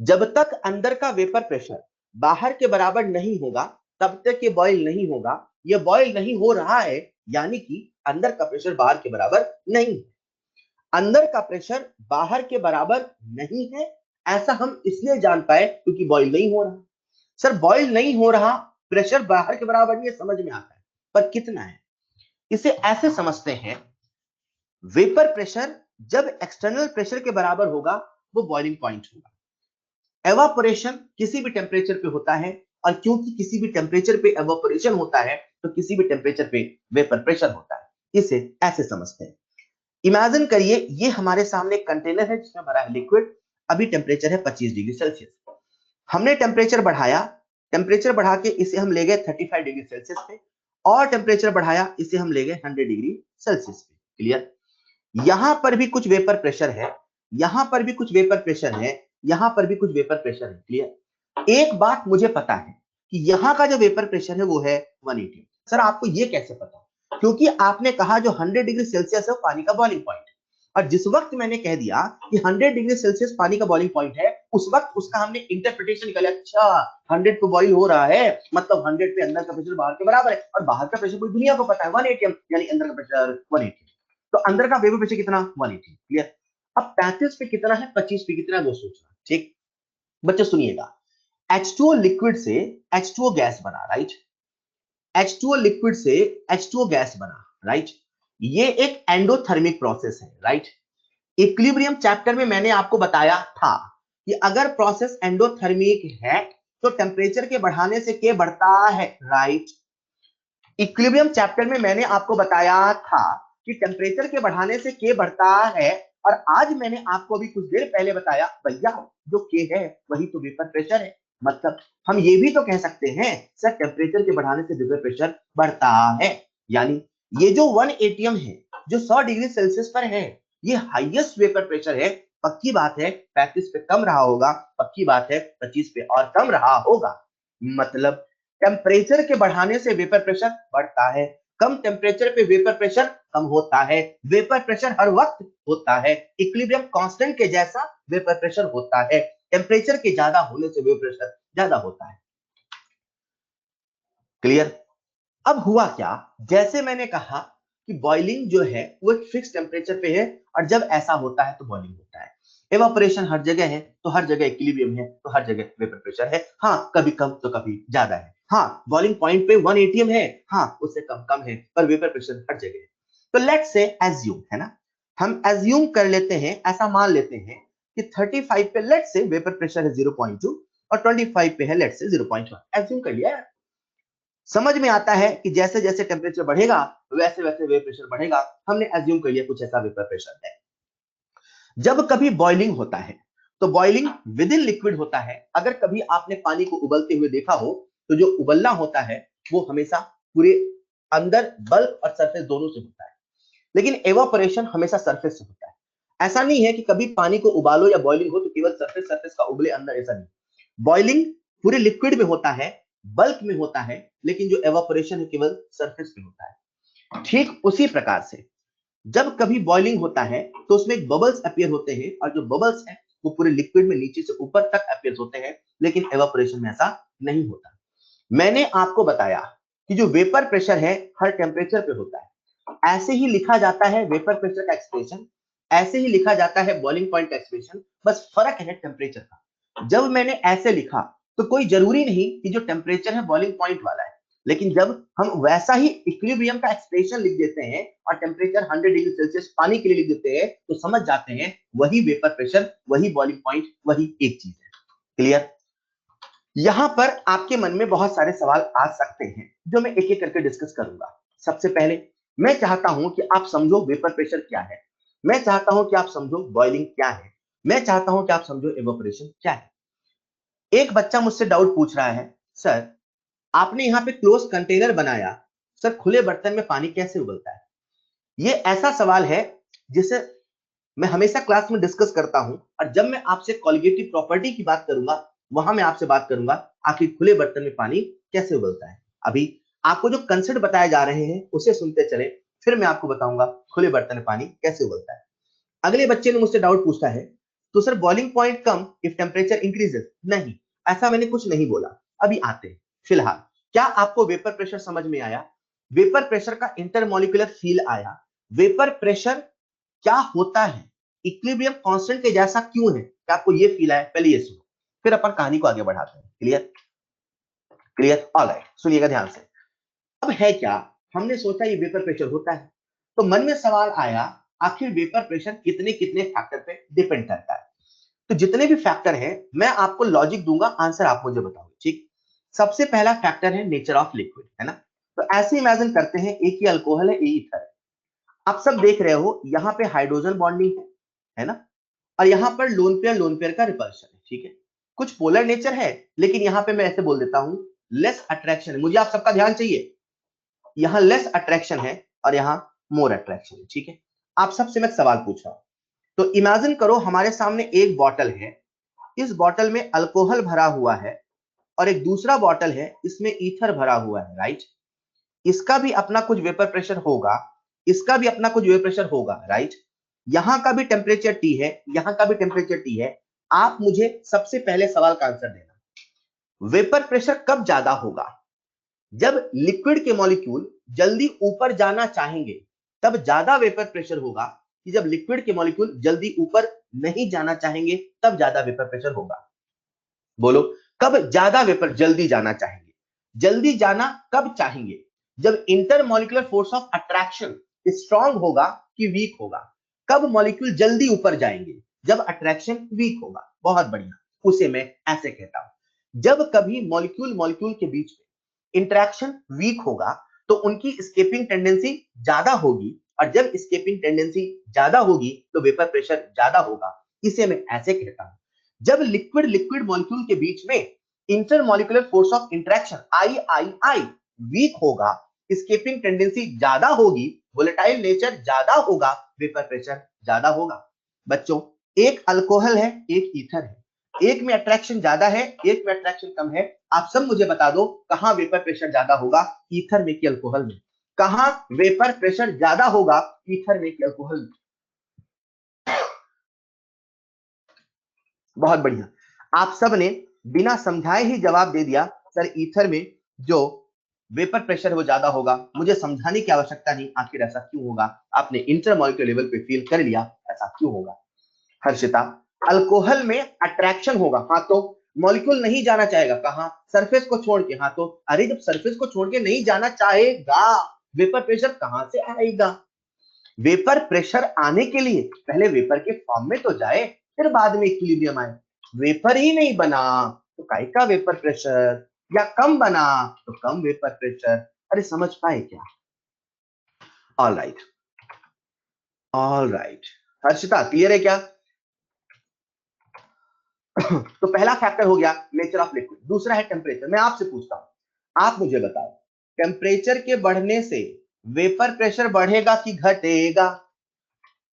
जब तक अंदर का वेपर प्रेशर बाहर के बराबर नहीं होगा तब तक ये बॉइल नहीं होगा। ये बॉइल नहीं हो रहा है यानी कि अंदर का प्रेशर बाहर के बराबर नहीं है। अंदर का प्रेशर बाहर के बराबर नहीं है। ऐसा हम इसलिए जान पाए क्योंकि बॉईल नहीं हो रहा। सर बॉईल नहीं हो रहा, प्रेशर बाहर के बराबर नहीं है, समझ में आता है, पर कितना है? इसे ऐसे समझते हैं, वेपर प्रेशर जब एक्सटर्नल प्रेशर के बराबर होगा वो बॉइलिंग पॉइंट होगा। एवापोरेशन किसी भी टेम्परेचर पे होता है, और क्योंकि किसी भी टेम्परेचर पे एवापोरेशन होता है तो किसी भी टेम्परेचर पे वेपर प्रेशर होता है। इसे ऐसे समझते हैं। इमेजिन करिए ये हमारे सामने कंटेनर है जिसमें भरा है लिक्विड। अभी टेम्परेचर है 25 डिग्री सेल्सियस। हमने टेम्परेचर बढ़ाया, टेम्परेचर बढ़ा के इसे हम ले गए 35 डिग्री सेल्सियस पे, और टेम्परेचर बढ़ाया इसे हम ले गए 100 डिग्री सेल्सियस पे। क्लियर? यहां पर भी कुछ वेपर प्रेशर है, यहां पर भी कुछ वेपर प्रेशर है, यहां पर भी कुछ वेपर प्रेशर है। क्लियर? एक बात मुझे पता है कि यहां का जो वेपर प्रेशर है वो है 180। सर आपको ये कैसे पता? क्योंकि आपने कहा जो 100 डिग्री सेल्सियस है वो पानी का बॉइलिंग पॉइंट है, और जिस वक्त मैंने कह दिया कि 100 डिग्री सेल्सियस पानी का बॉइलिंग पॉइंट है, उस वक्त उसका हमने इंटरप्रिटेशन निकाला, अच्छा 100 पे बॉइल हो रहा है, मतलब 100 पे अंदर का प्रेशर बाहर के बराबर है, और बाहर का प्रेशर पूरी दुनिया को पता है 180, यानी अंदर का प्रेशर 180। तो अंदर का वेपर प्रेशर कितना? 180। क्लियर? अब 35 पे कितना है, 25 पे कितना है वो सोचना। ठीक बच्चे सुनिएगा, H2O लिक्विड से H2O गैस बना, राइट? H2O लिक्विड से H2O गैस बना, राइट? ये एक एंडोथर्मिक प्रोसेस है, राइट? इक्विलिब्रियम चैप्टर में मैंने आपको बताया था कि अगर प्रोसेस एंडोथर्मिक है तो टेम्परेचर के बढ़ाने से के बढ़ता है, राइट? इक्विलिब्रियम चैप्टर में मैंने आपको बताया था कि टेम्परेचर के बढ़ाने से के बढ़ता है, और आज मैंने आपको अभी कुछ देर पहले बताया भैया जो के है वही तो वेपर प्रेशर है। मतलब हम ये भी तो कह सकते हैं सर टेम्परेचर के बढ़ाने से वेपर प्रेशर बढ़ता है, यानी ये जो 1 एटीएम है जो 100 डिग्री सेल्सियस पर है ये हाईएस्ट वेपर प्रेशर है। पक्की बात है 35 पे कम रहा होगा, पक्की बात है 25 पे और कम रहा होगा। मतलब टेम्परेचर के बढ़ाने से वेपर प्रेशर बढ़ता है, कम टेम्परेचर पे वेपर प्रेशर कम होता है। वेपर प्रेशर हर वक्त होता है, इक्विलिब्रियम कांस्टेंट के जैसा वेपर प्रेशर होता है। टेम्परेचर के ज्यादा होने से वेपर प्रेशर ज्यादा होता है। क्लियर? अब हुआ क्या, जैसे मैंने कहा कि बॉइलिंग जो है वो एक फिक्स टेम्परेचर पे है, और जब ऐसा होता है तो बॉइलिंग होता है। एवापोरेशन हर जगह है तो हर जगह इक्विलिब्रियम है तो हर जगह वेपर प्रेशर है। हाँ कभी कम तो कभी ज्यादा है। हाँ बॉइलिंग पॉइंट पे 1 एटीएम है, हाँ उससे कम कम है, पर वेपर प्रेशर हर जगह है। तो लेट्स से एज्यूम, है ना, हम एज्यूम कर लेते हैं, ऐसा मान लेते हैं कि 35 पे लेट्स से वेपर प्रेशर है 0.2 और 25 पे है लेट्स से 0.1। एज्यूम कर लिया। समझ में आता है कि जैसे जैसे टेम्परेचर बढ़ेगा वैसे वैसे वेपर प्रेशर बढ़ेगा। हमने एज्यूम कर लिया कुछ ऐसा वेपर प्रेशर है। जब कभी बॉइलिंग होता है तो बॉइलिंग विद इन लिक्विड होता है। अगर कभी आपने पानी को उबलते हुए देखा हो तो जो उबलना होता है वो हमेशा पूरे अंदर बल्क और सरफेस दोनों से होता है, लेकिन एवापोरेशन हमेशा सरफेस से होता है। ऐसा नहीं है कि कभी पानी को उबालो या बॉइलिंग हो तो केवल सरफेस सरफेस का उबले अंदर, ऐसा नहीं। बॉइलिंग पूरे लिक्विड में होता है, बल्क में होता है, लेकिन जो एवापोरेशन है केवल सरफेस पे होता है। ठीक उसी प्रकार से जब कभी बॉइलिंग होता है तो उसमें बबल्स अपीयर होते हैं, और जो बबल्स हैं वो पूरे लिक्विड में नीचे से ऊपर तक अपीयर होते हैं, लेकिन एवापोरेशन में ऐसा नहीं होता। मैंने आपको बताया कि जो वेपर प्रेशर है हर टेम्परेचर पे होता है। ऐसे ही लिखा जाता है वेपर प्रेशर का एक्सप्रेशन, ऐसे ही लिखा जाता है बॉइलिंग पॉइंट का एक्सप्रेशन, बस फर्क है टेम्परेचर का। जब मैंने ऐसे लिखा तो कोई जरूरी नहीं कि जो टेम्परेचर है बॉइलिंग पॉइंट वाला है, लेकिन जब हम वैसा ही इक्विलिब्रियम का एक्सप्रेशन लिख देते हैं और टेम्परेचर 100 डिग्री सेल्सियस पानी के लिए लिख देते हैं तो समझ जाते हैं वही वेपर प्रेशर, वही बॉइलिंग पॉइंट, वही एक चीज है। क्लियर? यहां पर आपके मन में बहुत सारे सवाल आ सकते हैं जो मैं एक एक करके डिस्कस करूंगा। सबसे पहले मैं चाहता हूं कि आप समझो वेपर प्रेशर क्या है, मैं चाहता हूं कि आप समझो बॉइलिंग क्या है, मैं चाहता हूं कि आप समझो इवेपोरेशन क्या है। एक बच्चा मुझसे डाउट पूछ रहा है, सर आपने यहाँ पे क्लोज कंटेनर बनाया, सर खुले बर्तन में पानी कैसे उबलता है? ये ऐसा सवाल है जिसे मैं हमेशा क्लास में डिस्कस करता हूं, और जब मैं आपसे कॉलिगेटिव प्रॉपर्टी की बात करूंगा वहां मैं आपसे बात करूंगा आखिर खुले बर्तन में पानी कैसे उबलता है। अभी आपको जो कंसेप्ट बताए जा रहे हैं उसे सुनते चले, फिर मैं आपको बताऊंगा खुले बर्तन में पानी कैसे उबलता है। अगले बच्चे ने मुझसे डाउट पूछा है, तो sir boiling point come if temperature increases. नहीं, ऐसा मैंने कुछ नहीं बोला। अभी आते हैं। फिलहाल क्या आपको वेपर प्रेशर समझ में आया? वेपर प्रेशर का इंटरमोलिकुलर फील आया? वेपर प्रेशर क्या होता है, इक्विलिब्रियम कांस्टेंट के जैसा क्यों है, क्या आपको ये फील है? पहले ये सुनो, फिर अपन कहानी को आगे बढ़ाते हैं। क्लियर? क्लियर? ऑलराइट, सुनिएगा ध्यान से। अब है क्या, हमने सोचा ये वेपर प्रेशर होता है, तो मन में सवाल आया आखिर वेपर प्रेशर कितने कितने फैक्टर पे डिपेंड करता है। तो जितने भी फैक्टर हैं मैं आपको लॉजिक दूंगा, आंसर आप मुझे बताओगे, ठीक? सबसे पहला फैक्टर है नेचर ऑफ लिक्विड, है ना? तो ऐसे इमेजिन करते हैं एक ही अल्कोहल है, एक ईथर है। आप सब देख रहे हो यहाँ पे हाइड्रोजन बॉन्डिंग है ना? और यहाँ पर लोन पेयर का रिपल्शन है, ठीक है? कुछ पोलर नेचर है, लेकिन यहाँ पे मैं ऐसे बोल देता हूं लेस अट्रैक्शन है। मुझे आप सबका ध्यान चाहिए, यहाँ लेस अट्रैक्शन है और यहाँ मोर अट्रैक्शन है, ठीक है? आप सबसे मैं सवाल पूछ रहा हूं, तो इमेजिन करो हमारे सामने एक बॉटल है, इस बॉटल में अल्कोहल भरा हुआ है और एक दूसरा बॉटल है, इसमें ईथर भरा हुआ है, राइट? इसका भी अपना कुछ वेपर प्रेशर होगा, इसका भी अपना कुछ वेपर प्रेशर होगा, राइट? यहां का भी टेम्परेचर टी है, यहां का भी टेम्परेचर टी है। आप मुझे सबसे पहले सवाल का आंसर देना, वेपर प्रेशर कब ज्यादा होगा? जब लिक्विड के मॉलिक्यूल जल्दी ऊपर जाना चाहेंगे तब ज्यादा वेपर प्रेशर होगा, कि जब लिक्विड के मॉलिक्यूल जल्दी ऊपर नहीं जाना चाहेंगे तब ज्यादा वेपर प्रेशर होगा? बोलो, कब ज्यादा वेपर जल्दी जाना चाहेंगे? जल्दी जाना कब चाहेंगे? जब intermolecular force of attraction strong होगा कि वीक होगा? कब मॉलिक्यूल जल्दी ऊपर जाएंगे? जब अट्रैक्शन वीक होगा। बहुत बढ़िया, उसे मैं ऐसे कहता हूं, जब कभी मॉलिक्यूल मॉलिक्यूल के बीच में इंटरेक्शन वीक होगा तो उनकी स्केपिंग टेंडेंसी ज्यादा होगी, और जब स्केपिंग टेंडेंसी ज्यादा होगी तो वेपर प्रेशर ज्यादा होगा। इसे मैं ऐसे कहता हूं, जब लिक्विड लिक्विड मॉलिक्यूल के बीच में इंटरमॉलिक्यूलर फोर्स ऑफ इंटरेक्शन आई वीक होगा, स्केपिंग टेंडेंसी ज्यादा होगी, वोलेटाइल नेचर ज्यादा होगा, वेपर प्रेशर ज्यादा होगा। बच्चों, एक अल्कोहल है, एक ईथर है, एक में अट्रैक्शन ज्यादा है, एक में अट्रैक्शन कम है। आप सब मुझे बता दो कहां वेपर प्रेशर ज्यादा होगा, ईथर में कि अल्कोहल में? कहां वेपर प्रेशर ज्यादा होगा, ईथर में कि अल्कोहल में? बहुत बढ़िया, आप सब ने बिना समझाए ही जवाब दे दिया, सर ईथर में जो वेपर प्रेशर है वो ज्यादा होगा। मुझे समझाने की आवश्यकता नहीं, आखिर ऐसा क्यों होगा, आपने इंटरमॉलिक्यूलर लेवल पे फील कर लिया ऐसा क्यों होगा। हर्षिता, अल्कोहल में अट्रैक्शन होगा, हाँ, तो मॉलिक्यूल नहीं जाना चाहेगा, कहां? सरफेस को छोड़ के, हाँ, तो अरे जब सरफेस को छोड़ के नहीं जाना चाहेगा, वेपर प्रेशर कहां से आएगा? वेपर प्रेशर आने के लिए पहले वेपर के फॉर्म में तो जाए, फिर बाद में इक्विलिब्रियम आए। वेपर ही नहीं बना तो काय का वेपर प्रेशर, या कम बना तो कम वेपर प्रेशर। अरे समझ पाए क्या? All right, all right. Harshita, clear है क्या? तो पहला फैक्टर हो गया नेचर ऑफ लिक्विड। दूसरा है टेम्परेचर। मैं आपसे पूछता हूं, आप मुझे बताओ, टेम्परेचर के बढ़ने से वेपर प्रेशर बढ़ेगा कि घटेगा?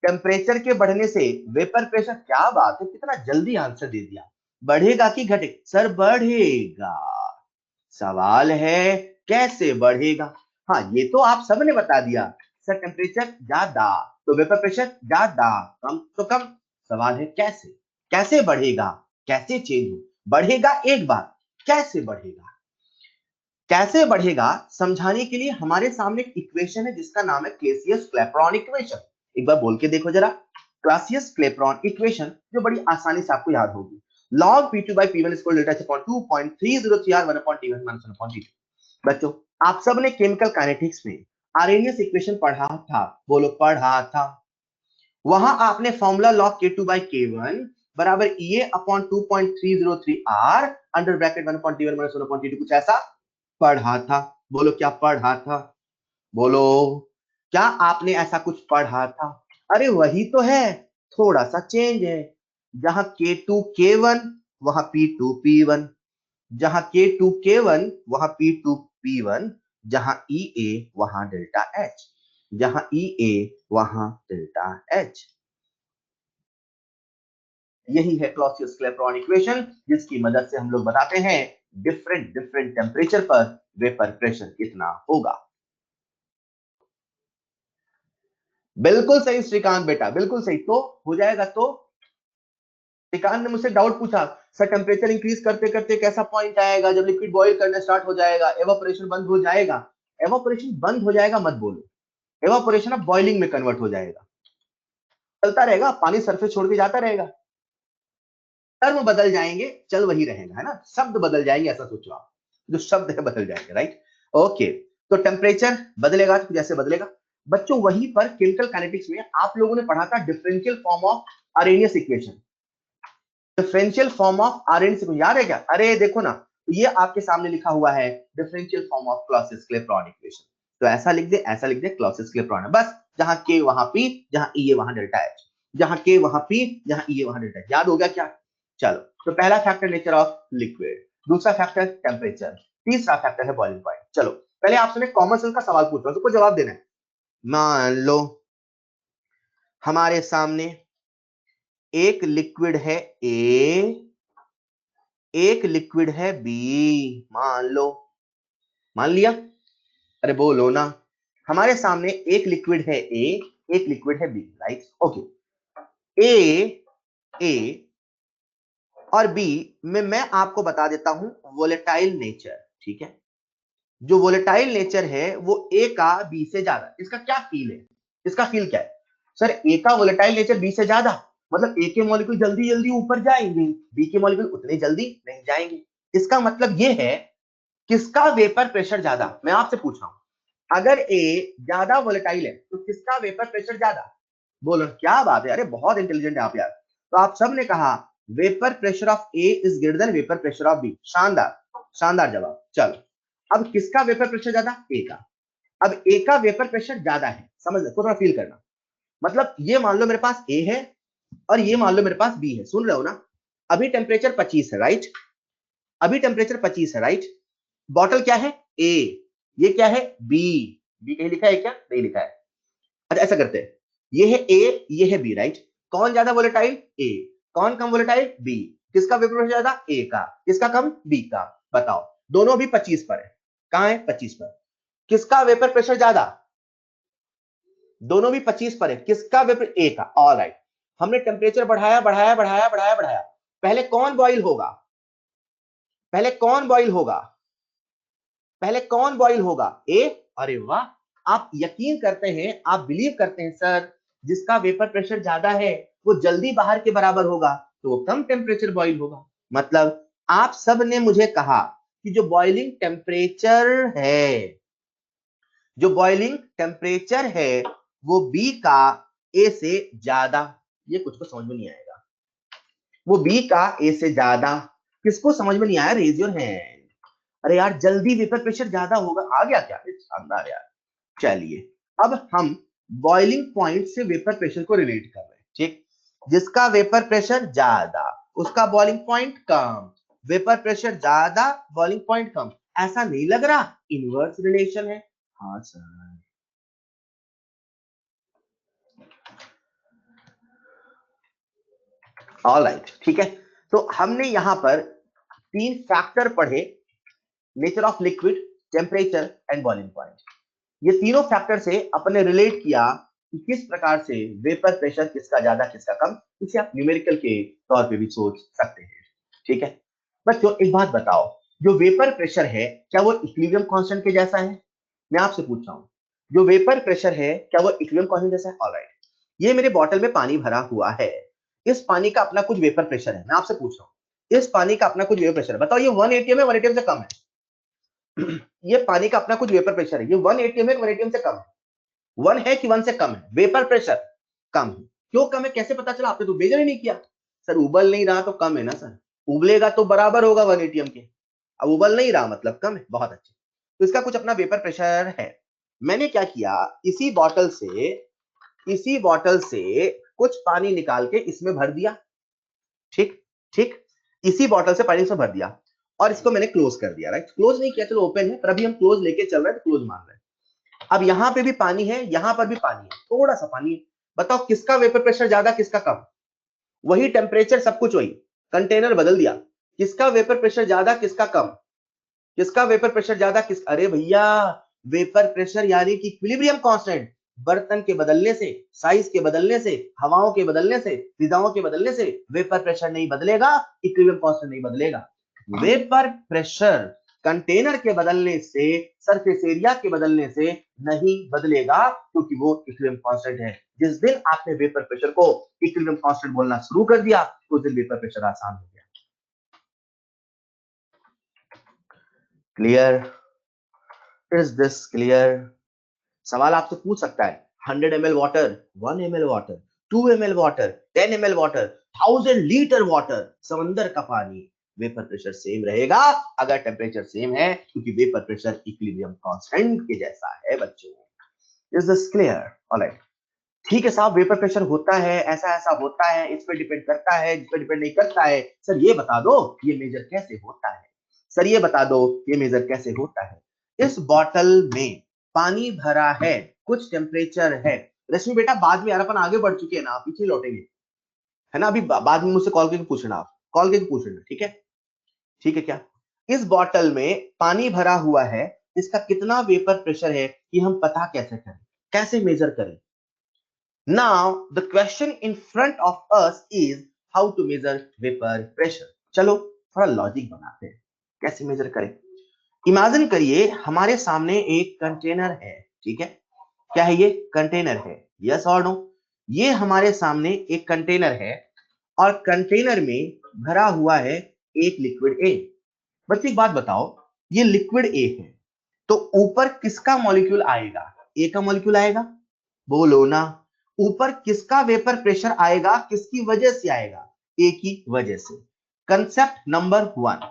टेम्परेचर के बढ़ने से वेपर प्रेशर, क्या बात है, कितना जल्दी आंसर दे दिया, बढ़ेगा कि घटेगा? सर बढ़ेगा। सवाल है कैसे बढ़ेगा? हाँ, ये तो आप सबने बता दिया, सर टेम्परेचर ज्यादा तो वेपर प्रेशर ज्यादा, कम तो कम। सवाल है कैसे, कैसे बढ़ेगा, कैसे चेंज हो? बढ़ेगा एक बात, कैसे बढ़ेगा? कैसे बढ़ेगा समझाने के लिए हमारे सामने एक इक्वेशन है जिसका नाम है क्लेसियस क्लैपेरॉन इक्वेशन। एक बार बोल के देखो जरा, क्लासियस क्लैपेरॉन इक्वेशन, जो बड़ी आसानी से आपको याद होगी। log p2 by p1 is equal to delta h upon 2.303r 1 upon t1 minus 1 upon t2। बच्चों, आप सब ने केमिकल काइनेटिक्स में आर्रेनियस इक्वेशन पढ़ा था, बोलो पढ़ा था। वहां आपने formula log k2 by k1 बराबर EA upon 2.303r under bracket 1 upon t1 minus 1 upon t2, कुछ ऐसा पढ़ा था। बोलो क्या पढ़ा था? बोलो, क्या आपने ऐसा कुछ पढ़ा था? अरे वही तो है, थोड़ा सा चेंज है। जहां K2 K1 वहां P2 P1, जहां K2 K1 वहां P2 P1, जहां EA वहां डेल्टा H, जहां EA वहां डेल्टा H। यही है क्लॉसियस क्लैपेरॉन इक्वेशन, जिसकी मदद से हम लोग बताते हैं डिफरेंट डिफरेंट टेम्परेचर पर वेपर प्रेशर कितना होगा। बिल्कुल सही श्रीकांत बेटा, बिल्कुल सही। तो हो जाएगा, तो श्रीकांत ने मुझसे डाउट पूछा, सर टेम्परेचर इंक्रीज करते करते कैसा पॉइंट आएगा जब लिक्विड बॉईल करना स्टार्ट हो जाएगा, एवापोरेशन बंद हो जाएगा? एवापोरेशन बंद हो जाएगा मत बोलो, एवापोरेशन अब बॉइलिंग में कन्वर्ट हो जाएगा। चलता रहेगा, पानी सरफेस छोड़ के जाता रहेगा। टर्म बदल जाएंगे, चल वही रहेगा, है ना, शब्द बदल जाएंगे, ऐसा सोचो आप, जो शब्द है बदल जाएंगे, राइट। ओके, तो टेम्परेचर बदलेगा तो जैसे बदलेगा। बच्चों वहीं पर केमिकल काइनेटिक्स में आप लोगों ने पढ़ा था differential form of Arrhenius equation. Differential form of Arrhenius equation याद है क्या? अरे देखो ना, ये आपके सामने लिखा हुआ है differential form of Clausius-Clapeyron equation. तो ऐसा लिख दे, ऐसा लिख दे, क्लॉसियस-क्लैपेरॉन, बस जहां के वहां पी, जहां ई है वहां डेल्टा एच, जहां के वहां पी, जहां ई है वहां डेल्टा एच। याद हो गया क्या? चलो, तो पहला फैक्टर नेचर ऑफ लिक्विड, दूसरा फैक्टर टेम्परेचर, तीसरा फैक्टर है बॉइलिंग पॉइंट। चलो पहले आपसे मैं कॉमन सेंस का सवाल पूछ रहा हूं, सबको जवाब देना है। मान लो हमारे सामने एक लिक्विड है ए, एक लिक्विड है बी, मान लो, मान लिया? अरे बोलो ना, हमारे सामने एक लिक्विड है ए, एक लिक्विड है बी, राइट। ओके, ए और बी में मैं आपको बता देता हूं वोलेटाइल नेचर, ठीक है। जो वोलेटाइल नेचर है वो ए का बी से ज्यादा। इसका क्या फील है? इसका फील क्या है सर? ए का वोलेटाइल नेचर बी से ज्यादा, मतलब ए के मॉलिक्यूल जल्दी जल्दी ऊपर जाएंगे, बी के मॉलिक्यूल उतने जल्दी नहीं जाएंगे। इसका मतलब ये है किसका वेपर प्रेशर ज्यादा? मैं आपसे पूछ रहा हूं, अगर ए ज्यादा वोलेटाइल है तो किसका वेपर प्रेशर ज्यादा? बोलो, क्या बात है, अरे बहुत इंटेलिजेंट है आप यार। तो आप सब ने कहा vapour pressure of A is greater than vapour pressure of B. शानदार, शानदार जवाब। चलो, अब किसका वेपर प्रेशर ज्यादा? ए का। अब ए का वेपर प्रेशर ज्यादा है, समझ लो, थोड़ा फील करना। मतलब ये मान लो मेरे पास ए है और ये मान लो मेरे पास बी है, सुन रहे हो ना? अभी टेम्परेचर 25 है, राइट। अभी टेम्परेचर 25 है, राइट। बॉटल क्या है? ए, ये क्या है? बी। बी कहीं लिखा है क्या? नहीं लिखा है। अच्छा ऐसा करते हैं, ये है ए, ये है बी, राइट। कौन ज्यादा वोलेटाइल? ए। कौन कम वोलेटाइल? बी। किसका वेपर प्रेशर ज्यादा? ए का। किसका कम? बी का। बताओ, दोनों भी 25 पर है। कहां है? 25 पर। किसका वेपर प्रेशर ज्यादा? दोनों भी 25 पर है। किसका वेपर? ए का। ऑलराइट, हमने टेम्परेचर बढ़ाया बढ़ाया बढ़ाया बढ़ाया बढ़ाया, पहले कौन बॉइल होगा? पहले कौन बॉइल होगा? पहले कौन बॉइल होगा? ए। अरे वाह, आप यकीन करते हैं, आप बिलीव करते हैं सर, जिसका वेपर प्रेशर ज्यादा है वो जल्दी बाहर के बराबर होगा, तो वो कम टेम्परेचर बॉइल होगा। मतलब आप सब ने मुझे कहा कि जो बॉइलिंग टेम्परेचर है, जो बॉइलिंग टेम्परेचर है वो बी का ए से ज्यादा। ये कुछ को समझ में नहीं आएगा, वो बी का ए से ज्यादा। किसको समझ में नहीं आया? Raise your hand. अरे यार जल्दी वेपर प्रेशर ज्यादा होगा, आ गया क्या? शानदार यार। चलिए, अब हम बॉइलिंग पॉइंट से वेपर प्रेशर को रिलेट कर रहे हैं, ठीक। जिसका वेपर प्रेशर ज्यादा उसका बॉइलिंग पॉइंट कम, वेपर प्रेशर ज्यादा बॉइलिंग पॉइंट कम। ऐसा नहीं लग रहा इनवर्स रिलेशन है? हाँ सर। ऑलराइट, ठीक है। तो हमने यहां पर 3 फैक्टर पढ़े, nature of liquid, temperature and boiling point. ये तीनों फैक्टर से अपने रिलेट किया कि किस प्रकार से वेपर प्रेशर किसका ज्यादा किसका कम। इसे आप न्यूमेरिकल के तौर पे भी सोच सकते हैं, ठीक है। बच्चों एक बात बताओ, जो वेपर प्रेशर है क्या वो इक्विलिब्रियम कांस्टेंट के जैसा है? मैं आपसे पूछ रहा हूं, जो वेपर प्रेशर है क्या वो इक्विलिब्रियम कांस्टेंट जैसा है? ऑलराइट, ये मेरे बॉटल में पानी भरा हुआ है, इस पानी का अपना कुछ वेपर प्रेशर है। मैं आपसे पूछ रहा हूं, इस पानी का अपना कुछ वेपर प्रेशर है, बताओ ये 1 atm है 1 atm से कम है? ये पानी का अपना कुछ वेपर प्रेशर है, ये 1 atm है 1 atm से कम है? 1 है कि 1 से कम है? वेपर प्रेशर कम है। क्यों कम है? कैसे पता चला? आपने तो मेजर ही नहीं किया। सर उबल नहीं रहा तो कम है ना सर, उबलेगा तो बराबर होगा 1 atm के। अब उबल नहीं रहा मतलब कम है, बहुत अच्छे। तो इसका कुछ अपना वेपर प्रेशर है। मैंने क्या किया, इसी बॉटल से कुछ पानी निकाल के इसमें भर दिया, ठीक ठीक। इसी बॉटल से पानी इसमें भर दिया और इसको मैंने क्लोज कर दिया, राइट। क्लोज नहीं किया, चलो ओपन है, पर अभी हम क्लोज लेके चल रहे हैं तो क्लोज मान रहे हैं। अब यहां पे भी पानी है, यहां पर भी पानी है, थोड़ा सा पानी है। बताओ किसका वेपर प्रेशर ज्यादा किसका कम? वही टेम्परेचर, सब कुछ वही, कंटेनर बदल दिया। किसका वेपर प्रेशर ज्यादा किसका कम? किसका वेपर प्रेशर ज्यादा किस? अरे भैया, वेपर प्रेशर यानी कि इक्विलिब्रियम कांस्टेंट। बर्तन के बदलने से, साइज के बदलने से, हवाओं के बदलने से, फिजाओं के बदलने से वेपर प्रेशर नहीं बदलेगा, इक्विलिब्रियम कांस्टेंट नहीं बदलेगा। वेपर प्रेशर कंटेनर के बदलने से, सरफेस एरिया के बदलने से नहीं बदलेगा, क्योंकि वो इक्विलिब्रियम कांस्टेंट है। जिस दिन आपने वेपर प्रेशर को इक्विलिब्रियम कांस्टेंट बोलना शुरू कर दिया, उस दिन वेपर प्रेशर आसान हो गया। क्लियर? Is this clear? सवाल आपसे पूछ सकता है 100 ml water, 1 ml water, 2 ml water, 10 ml water, 1000 litre water, समंदर का पानी, वेपर प्रेशर सेम रहेगा अगर टेम्परेचर सेम है, क्योंकि वेपर प्रेशर इक्विलिब्रियम कांस्टेंट के जैसा है बच्चों। Is this clear? ऑलराइट, ठीक है साहब, वेपर प्रेशर होता है, ऐसा ऐसा होता है, इस पे डिपेंड करता है, इस पे डिपेंड नहीं करता है। सर ये बता दो ये मेजर कैसे होता है, सर ये बता दो ये मेजर कैसे होता है। इस बॉटल में पानी भरा है, कुछ टेम्परेचर है। रश्मि बेटा बाद में यार अपन आगे बढ़ चुके हैं ना, आप पीछे लौटेंगे, है ना, अभी बाद में मुझसे कॉल करके पूछना, आप कॉल करके पूछ लेना, ठीक है? ठीक है क्या? इस बॉटल में पानी भरा हुआ है, इसका कितना वेपर प्रेशर है, ये हम पता कैसे करें, कैसे मेजर करें? Now the question in front of us is how to measure vapor pressure. चलो थोड़ा लॉजिक बनाते हैं, कैसे मेजर करें। इमेजिन करिए हमारे सामने एक कंटेनर है, ठीक है? क्या है ये? कंटेनर है, यस और नो? ये हमारे सामने एक कंटेनर है और कंटेनर में भरा हुआ है एक लिक्विड ए। बच्चे एक बात बताओ, ये लिक्विड ए है तो ऊपर किसका मॉलिक्यूल आएगा? ए का मॉलिक्यूल आएगा, बोलो ना। ऊपर किसका वेपर प्रेशर आएगा, किसकी वजह से आएगा? ए की वजह से। कंसेप्ट नंबर 1,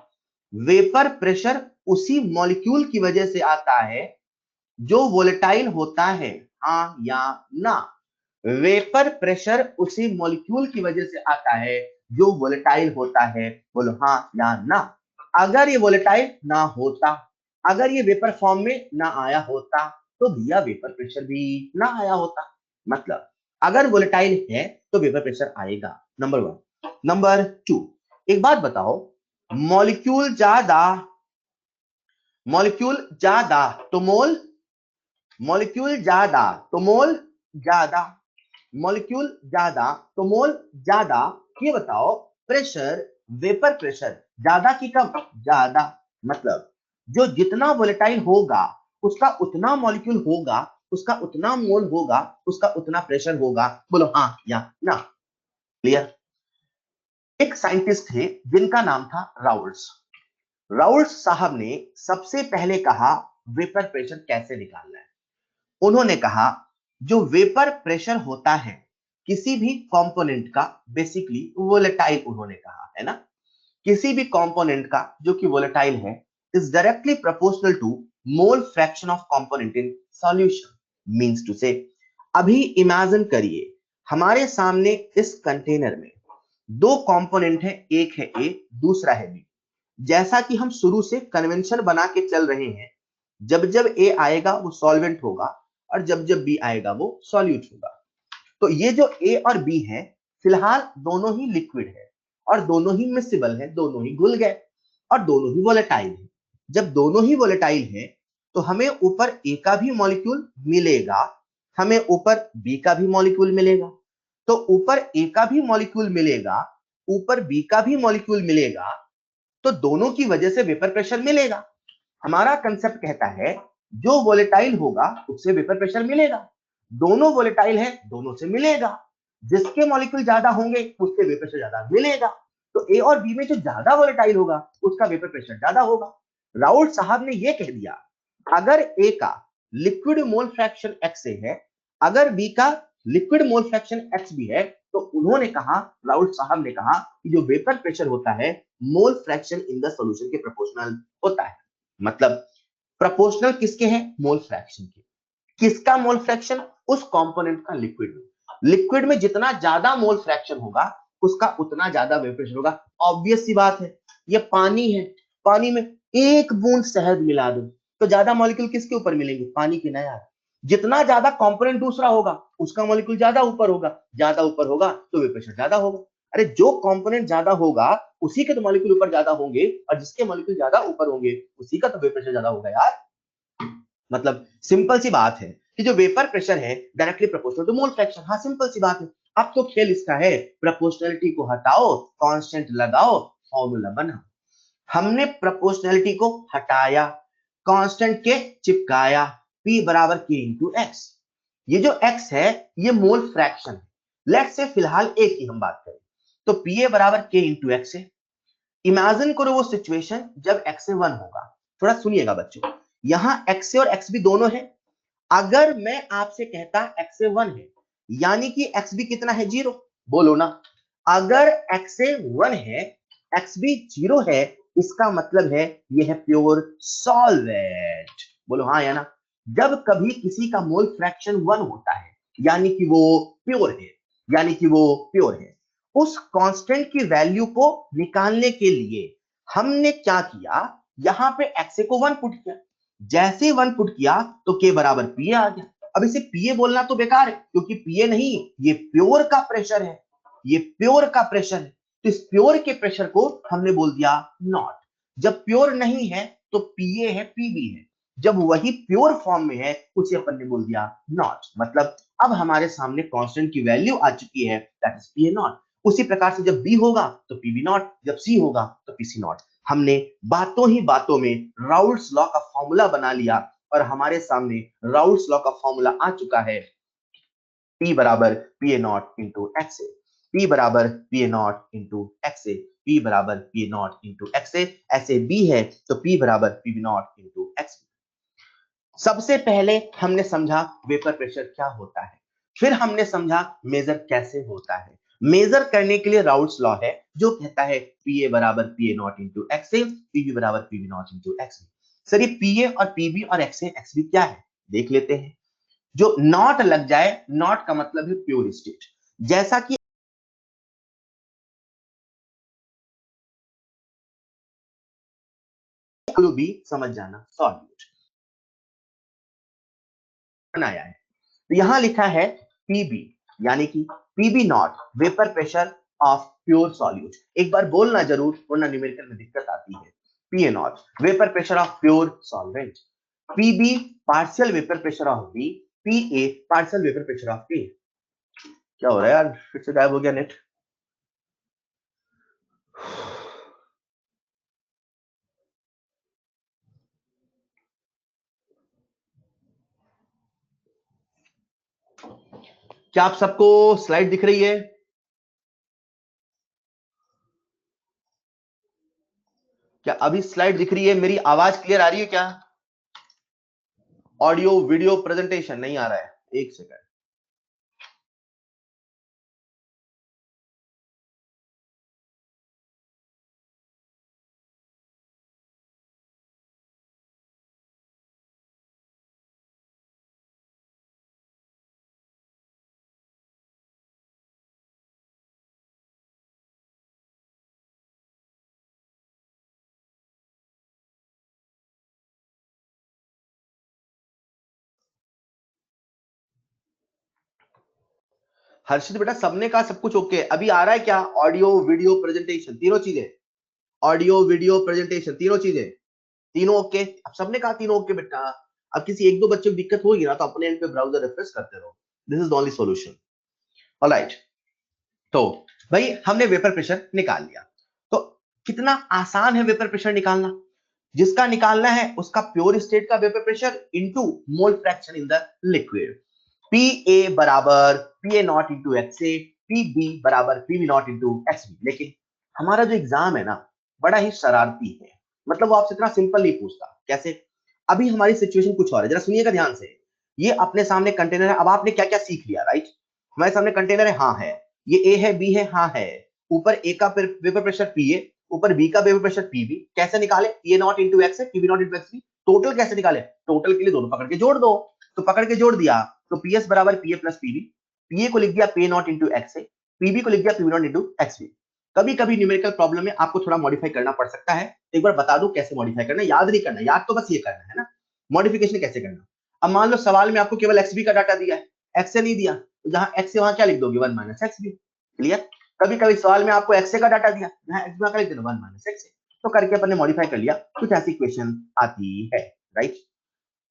वेपर प्रेशर उसी मॉलिक्यूल की वजह से आता है जो वोलेटाइल होता है, हाँ या ना? वेपर प्रेशर उसी मॉलिक्यूल की वजह से आता है जो वोलेटाइल होता है, बोलो हाँ या ना? अगर ये वोलेटाइल ना होता, अगर ये वेपर फॉर्म में ना आया होता, तो भैया वेपर प्रेशर भी ना आया होता। मतलब अगर वोलेटाइल है तो वेपर प्रेशर आएगा, नंबर 1। नंबर 2, एक बात बताओ, मॉलिक्यूल ज्यादा, मॉलिक्यूल ज्यादा तो मोल, मॉलिक्यूल ज्यादा तो मोल ज्यादा, मॉलिक्यूल ज्यादा तो मोल ज्यादा। ये बताओ प्रेशर, वेपर प्रेशर ज्यादा की कम? ज्यादा। मतलब जो जितना वोलेटाइल होगा उसका उतना मॉलिक्यूल होगा, उसका उतना मोल होगा, उसका उतना प्रेशर होगा, बोलो हाँ या ना? क्लियर? एक साइंटिस्ट थे जिनका नाम था राउल्ट्स। राउल्ट्स साहब ने सबसे पहले कहा वेपर प्रेशर कैसे निकालना है। उन्होंने कहा जो वेपर प्रेशर होता है किसी भी कंपोनेंट का, बेसिकली वोलेटाइल उन्होंने कहा, है ना, किसी भी कंपोनेंट का जो कि वोलेटाइल है, is directly proportional to mole fraction of component in solution. Means to say, अभी इमेजिन करिए हमारे सामने इस कंटेनर में दो कंपोनेंट है, एक है ए, दूसरा है बी। जैसा कि हम शुरू से कन्वेंशन बना के चल रहे हैं, जब जब ए आएगा वो सॉल्वेंट होगा और जब जब बी आएगा वो सॉल्यूट होगा। तो ये जो ए और बी है फिलहाल दोनों ही लिक्विड है और दोनों ही मिसिबल है, दोनों ही घुल गए और दोनों ही वोलेटाइल है। जब दोनों ही वोलेटाइल है तो हमें ऊपर ए का भी मॉलिक्यूल मिलेगा, हमें ऊपर बी का भी मॉलिक्यूल मिलेगा। तो ऊपर ए का भी मॉलिक्यूल मिलेगा, ऊपर बी का भी मॉलिक्यूल मिलेगा, तो दोनों की वजह से वेपर प्रेशर मिलेगा। हमारा कंसेप्ट कहता है जो वोलेटाइल होगा उससे वेपर प्रेशर मिलेगा, दोनों वोलेटाइल है दोनों से मिलेगा, जिसके मॉलिक्यूल ज्यादा होंगे उससे वेपर प्रेशर ज्यादा मिलेगा। तो ए और बी में जो ज्यादा वोलेटाइल होगा उसका वेपर प्रेशर ज्यादा होगा। राउल्ट साहब ने यह कह दिया अगर ए का लिक्विड मोल फ्रैक्शन एक्स है, अगर बी का लिक्विड मोल फ्रैक्शन एक्स भी है, तो उन्होंने कहा, राउल्ट साहब ने कहा कि जो वेपर प्रेशर होता है mole fraction in the solution के प्रोपोर्शनल होता है। मतलब प्रोपोर्शनल किसके हैं? मोल फ्रैक्शन के। किसका मोल फ्रैक्शन? उस कंपोनेंट का लिक्विड में। लिक्विड में जितना ज्यादा मोल फ्रैक्शन होगा उसका उतना ज्यादा वेपर प्रेशर होगा। ऑब्वियस सी बात है, ये पानी है, पानी में एक बूंद शहद मिला दो तो ज्यादा मॉलिक्यूल किसके ऊपर मिलेंगे? पानी के। नया, जितना ज्यादा कंपोनेंट दूसरा होगा उसका मॉलिक्यूल ज्यादा ऊपर होगा, ज्यादा ऊपर होगा तो वेपर प्रेशर ज्यादा होगा। अरे जो कंपोनेंट ज्यादा होगा उसी के तो मॉलिक्यूल ऊपर ज्यादा होंगे और जिसके मॉलिक्यूल ज्यादा ऊपर होंगे उसी का तो वेपर प्रेशर ज्यादा होगा यार। मतलब सिंपल सी बात है कि जो वेपर प्रेशर है directly proportional to mole fraction. हाँ सिंपल सी बात है। अब तो खेल इसका है, प्रोपोर्शनलिटी को हटाओ, कांस्टेंट लगाओ, फॉर्मूला बनाओ। हमने प्रोपोर्शनैलिटी को हटाया, कांस्टेंट के चिपकाया, P बराबर K इंटू एक्स। ये जो x है ये मोल फ्रैक्शन है। लेट्स से फिलहाल a की हम बात करें तो Pa बराबर K इंटू एक्स है। इमेजिन करो वो सिचुएशन जब x से 1 होगा। थोड़ा सुनिएगा बच्चों, यहां x से और x भी दोनों है। अगर मैं आपसे कहता x से 1 है यानी कि x भी कितना है, 0। बोलो ना, अगर x से 1 है, x भी 0 है, इसका मतलब है यह है प्योर सॉल्वेंट। बोलो हाँ या ना। जब कभी किसी का मोल फ्रैक्शन 1 होता है यानी कि वो प्योर है, यानी कि वो प्योर है। उस कांस्टेंट की वैल्यू को निकालने के लिए हमने क्या किया, यहां पे x को 1 पुट किया। जैसे 1 पुट किया तो के बराबर पीए आ गया। अब इसे पीए बोलना तो बेकार है क्योंकि पीए नहीं, ये प्योर का प्रेशर है, ये प्योर का प्रेशर है। तो इस प्योर के प्रेशर को हमने बोल दिया नॉट। जब प्योर नहीं है तो पीए है, पीबी है। जब वही प्योर फॉर्म में है उसे अपन ने बोल दिया नॉट। मतलब अब हमारे सामने कांस्टेंट की वैल्यू आ चुकी है, दैट इज पीए नॉट। उसी प्रकार से जब बी होगा तो पीबी नॉट, जब सी होगा तो पीसी नॉट। हमने बातों ही बातों में राउल्ट्स लॉ का फॉर्मूला बना लिया और हमारे सामने राउल्ट्स लॉ का फॉर्मूला आ चुका है, P बराबर P A not into X A. P बराबर P A not into X A. P बराबर P A not into X A. ऐसे B है तो P बराबर P B not into X. सबसे पहले हमने समझा वेपर प्रेशर क्या होता है, फिर हमने समझा मेजर कैसे होता है। मेजर करने के लिए राउल्ट्स लॉ है जो कहता है पीए बराबर PA not into X A, PB बराबर PB not into X. Sir ये पीए और पीबी और एक्स ए, एक्स बी क्या है देख लेते हैं। जो नॉट लग जाए, नॉट का मतलब है प्योर स्टेट। जैसा कि भी समझ जाना, सॉल्यूट बनाया है। तो यहां लिखा है पीबी यानी कि PB naught vapour pressure of pure solute. एक बार बोलना जरूर वरना न्यूमेरिकल में दिक्कत आती है। PA not vapour pressure of pure solvent, PB partial vapour pressure of B, PA partial vapour pressure of A. क्या हो रहा है यार, फिर से गायब हो गया नेट। क्या आप सबको स्लाइड दिख रही है? क्या अभी स्लाइड दिख रही है? मेरी आवाज क्लियर आ रही है क्या? ऑडियो वीडियो प्रेजेंटेशन नहीं आ रहा है, एक सेकंड। हर्षित बेटा सबने कहा सब कुछ ओके, अभी आ रहा है क्या? ऑडियो वीडियो प्रेजेंटेशन तीनों चीजें, ऑडियो वीडियो प्रेजेंटेशन तीनों चीजें, तीनों ओके? अब सबने कहा तीनों ओके बेटा। अब किसी एक दो बच्चे को दिक्कत होगी ना तो अपने एंड पे ब्राउजर रिफ्रेश करते रहो, this is the only solution. Alright, तो भाई हमने वेपर प्रेशर निकाल लिया। तो कितना आसान है वेपर प्रेशर निकालना। जिसका निकालना है उसका प्योर स्टेट का vapour pressure into mole fraction in the liquid. P A बराबर P A not into X A, P B बराबर P B not into X B. लेकिन हमारा जो एग्जाम है ना बड़ा ही शरारती है, मतलब वो आपसे इतना सिंपल नहीं पूछता। कैसे? अभी हमारी सिचुएशन कुछ और है, जरा सुनिएगा ध्यान से। ये अपने सामने कंटेनर है, अब आपने क्या क्या सीख लिया, राइट? हमारे सामने कंटेनर है, हाँ है। ये ए है, बी है, हाँ है। ऊपर ए का वेपर प्रेशर पी ए, ऊपर बी का वेपर प्रेशर पी बी। कैसे निकाले? P A not into X है, P B not into X B. Total कैसे निकाले? टोटल के लिए दोनों पकड़ के जोड़ दो। तो पकड़ के जोड़ दिया तो पीएस बराबर पीए प्लस पीबी। पीए को लिख दिया P not into X A, PB को लिख दिया PB not into X B. कभी कभी न्यूमेरिकल प्रॉब्लम में आपको थोड़ा मॉडिफाई करना पड़ सकता है। एक बार बता दूं कैसे मॉडिफाई करना, याद नहीं करना, याद तो बस ये करना है ना, मॉडिफिकेशन कैसे करना। अब मान लो सवाल में आपको केवल एक्स बी का डाटा दिया है, एक्स ए नहीं दिया, तो जहां एक्स ए वहां क्या लिख दोगे, 1 माइनस एक्स बी। क्लियर? कभी कभी सवाल में आपको एक्स ए का डाटा दिया, जहां एक्स बी का लिख देना 1 माइनस एक्स ए। तो करके अपन ने मॉडिफाई कर लिया, कुछ ऐसी इक्वेशन आती है, राइट?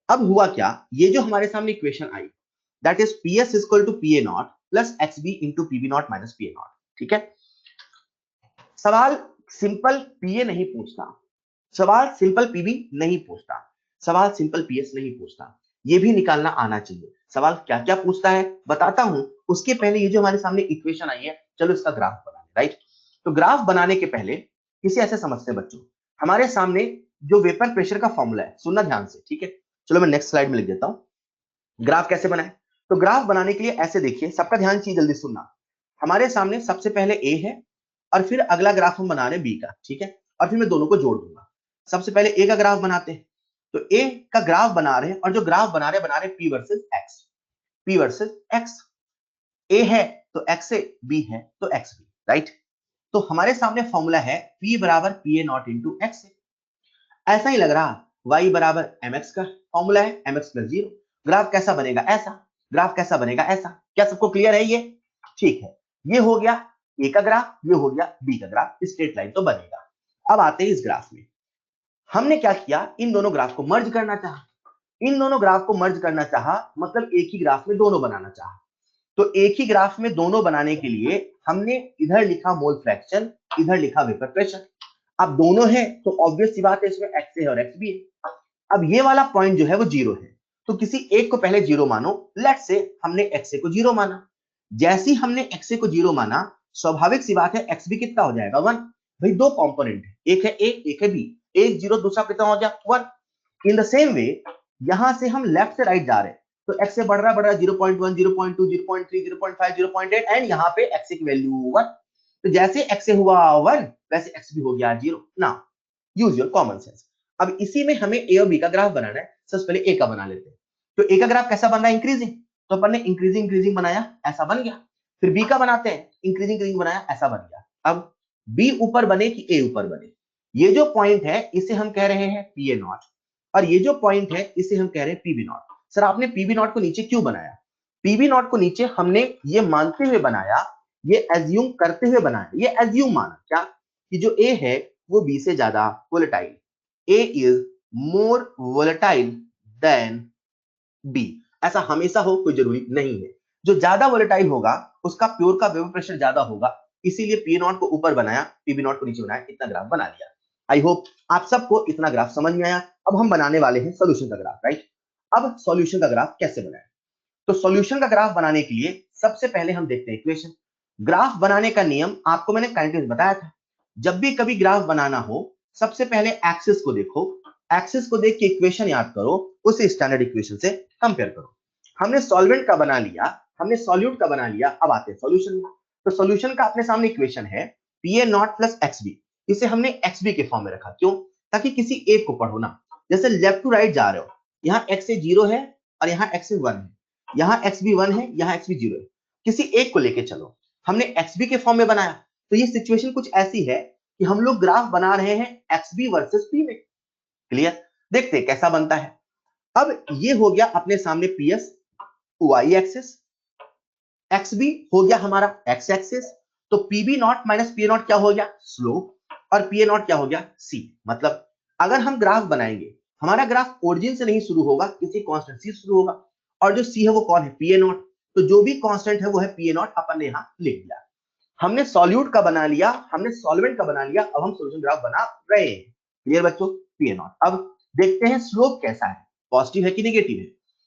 अब हुआ क्या, ये जो हमारे सामने इक्वेशन आई that is PS equal to PA naught plus XB into PB naught minus PA naught. ठीक है? सवाल सिंपल पीए नहीं पूछता, सवाल सिंपल पीबी नहीं पूछता, सवाल सिंपल पीएस नहीं पूछता। ये भी निकालना आना चाहिए। सवाल क्या क्या पूछता है बताता हूं। उसके पहले ये जो हमारे सामने इक्वेशन आई है, चलो इसका ग्राफ बनाएं, राइट। तो ग्राफ बनाने के पहले इसे ऐसे समझते हैं बच्चों, हमारे सामने जो वेपर प्रेशर का फॉर्मूला है, सुनना ध्यान से, ठीक है। चलो मैं नेक्स्ट स्लाइड में लिख देता हूं ग्राफ कैसे बनाए। तो ग्राफ बनाने के लिए ऐसे देखिए, सबका ध्यान चाहिए, जल्दी सुनना। हमारे सामने सबसे पहले ए है और फिर अगला ग्राफ हम बना रहे हैं बी का, ठीक है। और फिर मैं दोनों को जोड़ दूंगा। सबसे पहले ए का ग्राफ बनाते हैं। तो ए का ग्राफ बना रहे हैं और जो ग्राफ बना रहे P versus X, P versus X. A है तो एक्स ए, बी है तो एक्स बी, राइट। तो हमारे सामने फॉर्मूला है पी बराबर P A not into x. ऐसा ही लग रहा, y बराबर mx का फॉर्मूला है mx प्लस 0। ग्राफ कैसा बनेगा ऐसा, ग्राफ कैसा बनेगा ऐसा। क्या सबको क्लियर है ये? ठीक है, ये हो गया ए का ग्राफ, ये हो गया बी का ग्राफ, स्ट्रेट लाइन तो बनेगा। अब आते हैं इस ग्राफ में। हमने क्या किया, इन दोनों ग्राफ को मर्ज करना चाहा। इन दोनों ग्राफ को मर्ज करना चाहा मतलब एक ही ग्राफ में दोनों बनाना चाहा। तो एक ही ग्राफ में दोनों बनाने के लिए हमने इधर लिखा मोल फ्रैक्शन, इधर लिखा वेपर प्रेशर। अब दोनों है तो ऑब्वियस सी बात है, इसमें एक्स है और एक्स भी है। अब ये वाला पॉइंट जो है वो जीरो है, तो किसी एक को पहले जीरो मानो। लेट्स से हमने एक्स को जीरो माना। जैसे ही हमने एक्स को जीरो माना, स्वाभाविक सी बात है एक्स भी कितना हो जाएगा 1। भाई दो कंपोनेंट है, एक है ए एक है बी, एक जीरो दूसरा कितना हो गया 1। इन द सेम वे यहां से हम लेफ्ट से राइट जा रहे हैं, तो एक्स से बढ़ रहा 0.1 0.2 0.3 0.5 0.8 एंड यहाँ पे एक्स की वैल्यू 1। तो जैसे एक्स से हुआ 1 वैसे एक्स भी हो गया 0 ना। Use your common sense. अब इसी में हमें ए और बी का ग्राफ बनाना है। सबसे पहले ए का बना लेते हैं। तो ए का ग्राफ कैसा बन रहा है, इंक्रीजिंग। तो अपन ने इंक्रीजिंग इंक्रीजिंग बनाया, ऐसा बन गया। फिर बी का बनाते हैं, इंक्रीजिंग इंक्रीजिंग बनाया, ऐसा बन गया। अब बी ऊपर बने कि ए ऊपर बने, ये जो पॉइंट है इसे हम कह रहे हैं पी ए नॉट, और ये जो पॉइंट है इसे हम कह रहे हैं पीबी नॉट। सर आपने पीबी नॉट को नीचे क्यों बनाया? पीबी नॉट को नीचे हमने ये मानते हुए बनाया, ये एज्यूम करते हुए बनाया, ये एज्यूम माना क्या कि जो ए है वो बी से ज्यादा volatile, A is more volatile than B. ऐसा हमेशा हो कोई जरूरी नहीं है। जो ज्यादा वोलेटाइल होगा उसका प्योर का वेपर प्रेशर ज्यादा होगा, इसीलिए पी नॉट को ऊपर बनाया, पीबी नॉट को नीचे बनाया, इतना ग्राफ बना लिया। आई होप आप सबको इतना ग्राफ समझ में आया। अब हम बनाने वाले हैं सॉल्यूशन का ग्राफ, राइट। अब सॉल्यूशन का ग्राफ कैसे बनाए? तो सॉल्यूशन का ग्राफ बनाने के लिए सबसे पहले हम देखते हैं इक्वेशन। ग्राफ बनाने का नियम आपको मैंने काइंडली बताया था। जब भी कभी ग्राफ बनाना हो, सबसे पहले एक्सिस को देखो, एक्सिस को देख के इक्वेशन याद करो, उस स्टैंडर्ड इक्वेशन से कंपेयर करो। हमने सॉल्वेंट का बना लिया, हमने सॉल्यूट का बना लिया, अब आते हैं सॉल्यूशन में। तो सॉल्यूशन का अपने सामने इक्वेशन है P A naught plus X B. इसे हमने एक्स बी के फॉर्म में रखा, क्यों? ताकि किसी एक को पढ़ो ना। जैसे लेफ्ट टू राइट जा रहे हो, यहाँ एक्स ए 0 है और यहाँ एक्स ए 1 है, यहाँ एक्स बी 1 है, यहाँ एक्स बी 0 है, किसी एक को लेके चलो। हमने एक्स बी के फॉर्म में बनाया, तो ये सिचुएशन कुछ ऐसी है कि हम लोग ग्राफ बना रहे हैं एक्स बी वर्सेस पी में। क्लियर? देखते हैं कैसा बनता है। अब ये हो गया अपने सामने PS Y axis, X B हो गया हमारा एक्स एक्सिस। तो PB naught minus P naught क्या हो गया, स्लोप, और पी नॉट क्या हो गया, सी। मतलब अगर हम ग्राफ बनाएंगे, हमारा ग्राफ ओरिजिन से नहीं शुरू होगा, किसी कांस्टेंट सी शुरू होगा, और जो सी है वो कौन है, पी नॉट। तो जो भी कांस्टेंट है वो है पी नॉट, अपन ने यहां लिख दिया। हमने सॉल्यूट का बना लिया, हमने सॉल्वेंट का बना लिया, अब हम सॉल्यूशन ग्राफ बना रहे हैं। क्लियर बच्चों? P not. अब देखते हैं स्लोप कैसा है, पॉजिटिव है कि नेगेटिव है।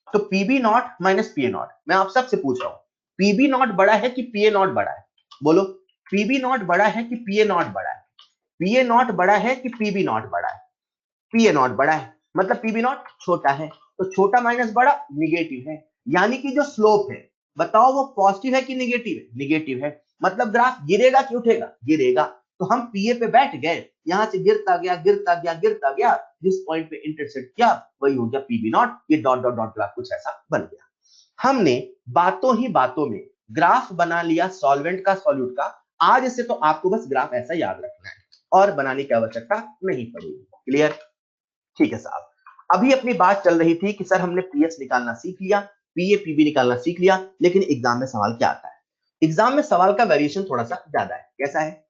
तो PB naught minus P naught, मैं आप सबसे पूछ रहा हूं, पीबी नॉट बड़ा है कि पीए नॉट बड़ा है? बोलो, पीबी नॉट बड़ा है कि पीए नॉट बड़ा है? पीए नॉट बड़ा है कि पीबी नॉट बड़ा है? पीए नॉट बड़ा है, मतलब पीबी नॉट छोटा है। तो छोटा माइनस बड़ा निगेटिव है, यानी कि जो स्लोप है, बताओ वो पॉजिटिव है कि निगेटिव है? निगेटिव है, मतलब ग्राफ गिरेगा कि उठेगा? गिरेगा। तो हम पीए पे बैठ गए, यहां से गिरता गया गिरता गया गिरता गया, जिस पॉइंट पे इंटरसेक्ट किया वही हो गया पीबी नॉट। ये डॉट डॉट डॉट ग्राफ कुछ ऐसा बन गया। हमने बातों ही बातों में ग्राफ बना लिया सॉल्वेंट का सॉल्यूट का। आज से तो आपको बस ग्राफ ऐसा याद रखना है और बनाने की आवश्यकता नहीं पड़ेगी। क्लियर? ठीक है साहब। अभी अपनी बात चल रही थी कि सर हमने पीएस निकालना सीख लिया, पीए पीबी निकालना सीख लिया, लेकिन एग्जाम में सवाल क्या आता है? एग्जाम में सवाल का वेरिएशन थोड़ा सा ज्यादा है। कैसा है?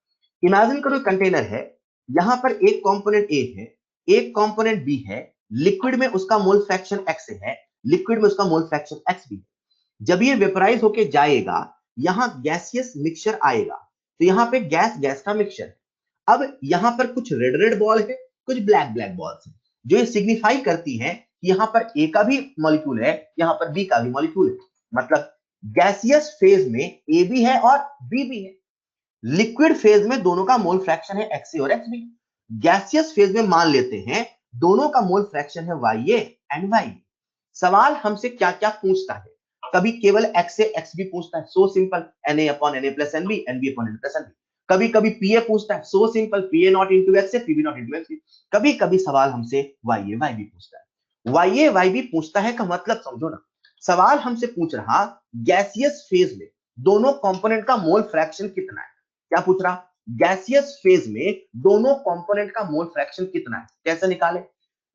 इमेजिन करो कंटेनर है, यहां पर एक कंपोनेंट ए है, एक कंपोनेंट बी है, लिक्विड में उसका मोल फ्रैक्शन एक्स है, लिक्विड में उसका मोल फ्रैक्शन एक्स भी है। जब ये वेपराइज होके जाएगा, यहां गैसियस मिक्सचर आएगा, तो यहां पे गैस गैस का मिक्सचर है। अब यहां पर कुछ रेड रेड बॉल है, कुछ ब्लैक ब्लैक बॉल्स है, जो ये सिग्निफाई करती है कि यहां पर ए का भी मॉलिक्यूल है, यहां पर बी का भी मॉलिक्यूल है। मतलब गैसियस फेज में ए भी है और बी भी है। लिक्विड फेज में दोनों का मोल फ्रैक्शन है एक्स और एक्स बी। गैसियस फेज में मान लेते हैं दोनों का मोल फ्रैक्शन है Y A and Y B. सवाल हमसे क्या क्या पूछता है, कभी केवल एक्स से एक्स बी पूछता है, so simple Na upon Na plus N B, N B upon N plus N B. कभी कभी पीए पूछता है, so simple PA not into X से PB not into X B. कभी कभी सवाल हमसे वाई ए वाई बी पूछता है। वाई ए वाई बी पूछता है का मतलब समझो ना, सवाल हमसे पूछ रहा गैसियस फेज में दोनों कंपोनेंट का मोल फ्रैक्शन कितना है। क्या पूछ रहा, गैसियस फेज में दोनों कंपोनेंट का मोल फ्रैक्शन कितना है, कैसे निकाले।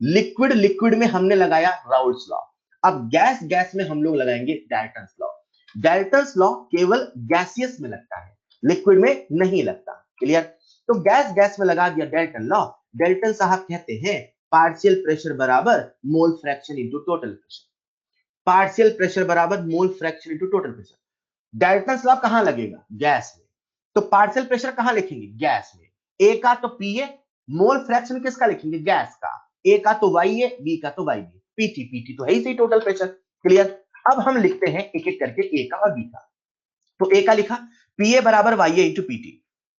लिक्विड लिक्विड में हमने लगाया राउल्स लॉ, अब गैस गैस में हम लोग लगाएंगे डाल्टन्स लॉ। डाल्टन्स लॉ केवल गैसियस में लगता है, लिक्विड में नहीं लगता। क्लियर। तो गैस गैस में लगा दिया डाल्टन लॉ। डाल्टन साहब कहते हैं पार्शियल प्रेशर बराबर mole fraction into total pressure. Partial pressure बराबर mole fraction into total pressure. Dalton's law कहां लगेगा, गैस में। तो पार्शियल प्रेशर कहां लिखेंगे, गैस में। ए का तो पीए, मोल फ्रैक्शन किसका लिखेंगे, गैस का। ए का तो वाई ए, बी का तो वाई बी, पीटी पीटी तो है ही सही टोटल प्रेशर। क्लियर। अब हम लिखते हैं एक एक करके ए का और बी का। तो ए का लिखा पीए बराबर वाई ए इंटू पीटी।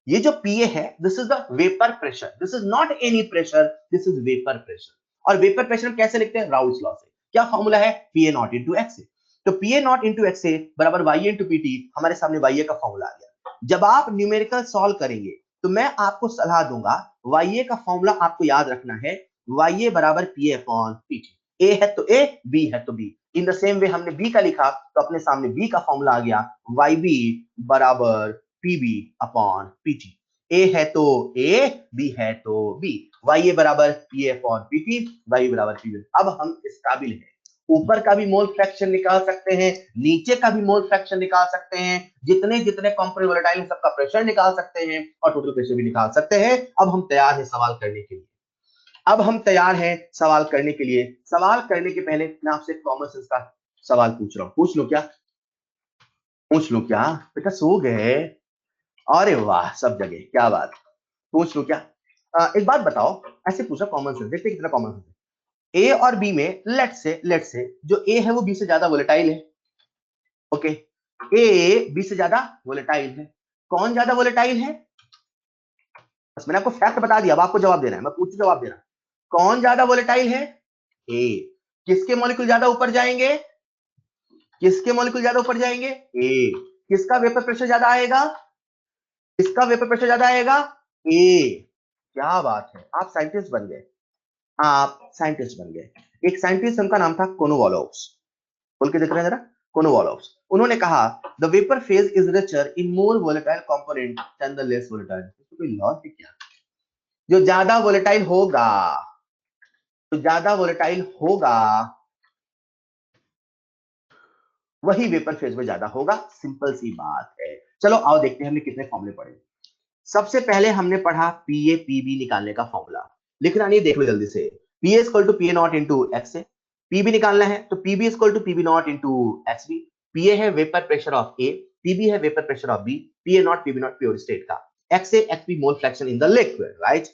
ये जो पीए है this is the vapour pressure, this is not any pressure, this is vapour pressure. और वेपर प्रेशर कैसे लिखते हैं, राउल्स लॉ से। क्या फॉर्मूला है, पीए नॉट इंटू एक्स ए। तो पीए नॉट इंटू एक्स ए बराबर वाई इंटू पीटी, हमारे सामने वाई ए का फॉर्मूला आ गया। जब आप न्यूमेरिकल सॉल्व करेंगे तो मैं आपको सलाह दूंगा वाई ए का फॉर्मूला आपको याद रखना है, वाई ए बराबर पीए अपॉन पीटी। ए है तो ए, बी है तो B. In the same way हमने बी का लिखा तो अपने सामने बी का फॉर्मूला आ गया, वाई बी बराबर पीबी अपॉन पीटी। ए है तो ए, बी है तो बी। वाई ए बराबर पी अपॉन पीटी, वाई बराबर पीबी। अब हम इस काबिल हैं, ऊपर का भी मोल फ्रैक्शन निकाल सकते हैं, नीचे का भी मोल फ्रैक्शन निकाल सकते हैं, जितने जितने कंपोनेंट वोलेटाइल सबका प्रेशर निकाल सकते हैं और टोटल प्रेशर भी निकाल सकते हैं। अब हम तैयार हैं सवाल करने के लिए। अब हम तैयार हैं सवाल करने के लिए। सवाल करने के पहले मैं आपसे कॉमन सेंस का सवाल पूछ रहा हूं, पूछ लो क्या, पूछ लो क्या, बेटा सो गए। अरे वाह, सब जगह, क्या बात। पूछ लो क्या। एक बात बताओ, ऐसे पूछा कॉमन सेंस, देखते कितना कॉमन सेंस है। ए और बी में लेट से जो ए है वो बी से ज्यादा वोलेटाइल है। ओके, ए बी से ज्यादा वोलेटाइल है। कौन ज्यादा वोलेटाइल है, बस मैंने आपको फैक्ट बता दिया, अब आपको जवाब देना है, मैं पूछू जवाब देना। कौन ज्यादा वोलेटाइल है, ए। किसके मॉलिक्यूल ज्यादा ऊपर जाएंगे, किसके मॉलिक्यूल ज्यादा ऊपर जाएंगे, ए। किसका वेपर प्रेशर ज्यादा आएगा, किसका वेपर प्रेशर ज्यादा आएगा, ए। क्या बात है, आप साइंटिस्ट बन गए, आप साइंटिस्ट बन गए। एक साइंटिस्ट, उनका नाम था कोनोवॉलोव्स, बोल के देख रहे हैं जरा, कोनोवॉलोव्स। उन्होंने कहा the vapour phase is richer in more volatile component than the less volatile. तो कोई लॉजिक क्या, जो ज्यादा वोलेटाइल होगा, जो ज्यादा वोलेटाइल होगा वही वेपर फेज में ज्यादा होगा, सिंपल सी बात है। चलो आओ देखते हैं हमने कितने फॉर्मूले पढ़े। सबसे पहले हमने पढ़ा पीए पीबी निकालने का फॉर्मूला, लिखना नहीं, देख लो जल्दी से। PA equal to PA not into X A, PB निकालना है तो PB equal to PB not into X B. PA है vapour pressure of A, PB है vapour pressure of B, PA not PB not pure state का, X A X B mole fraction in the liquid, right.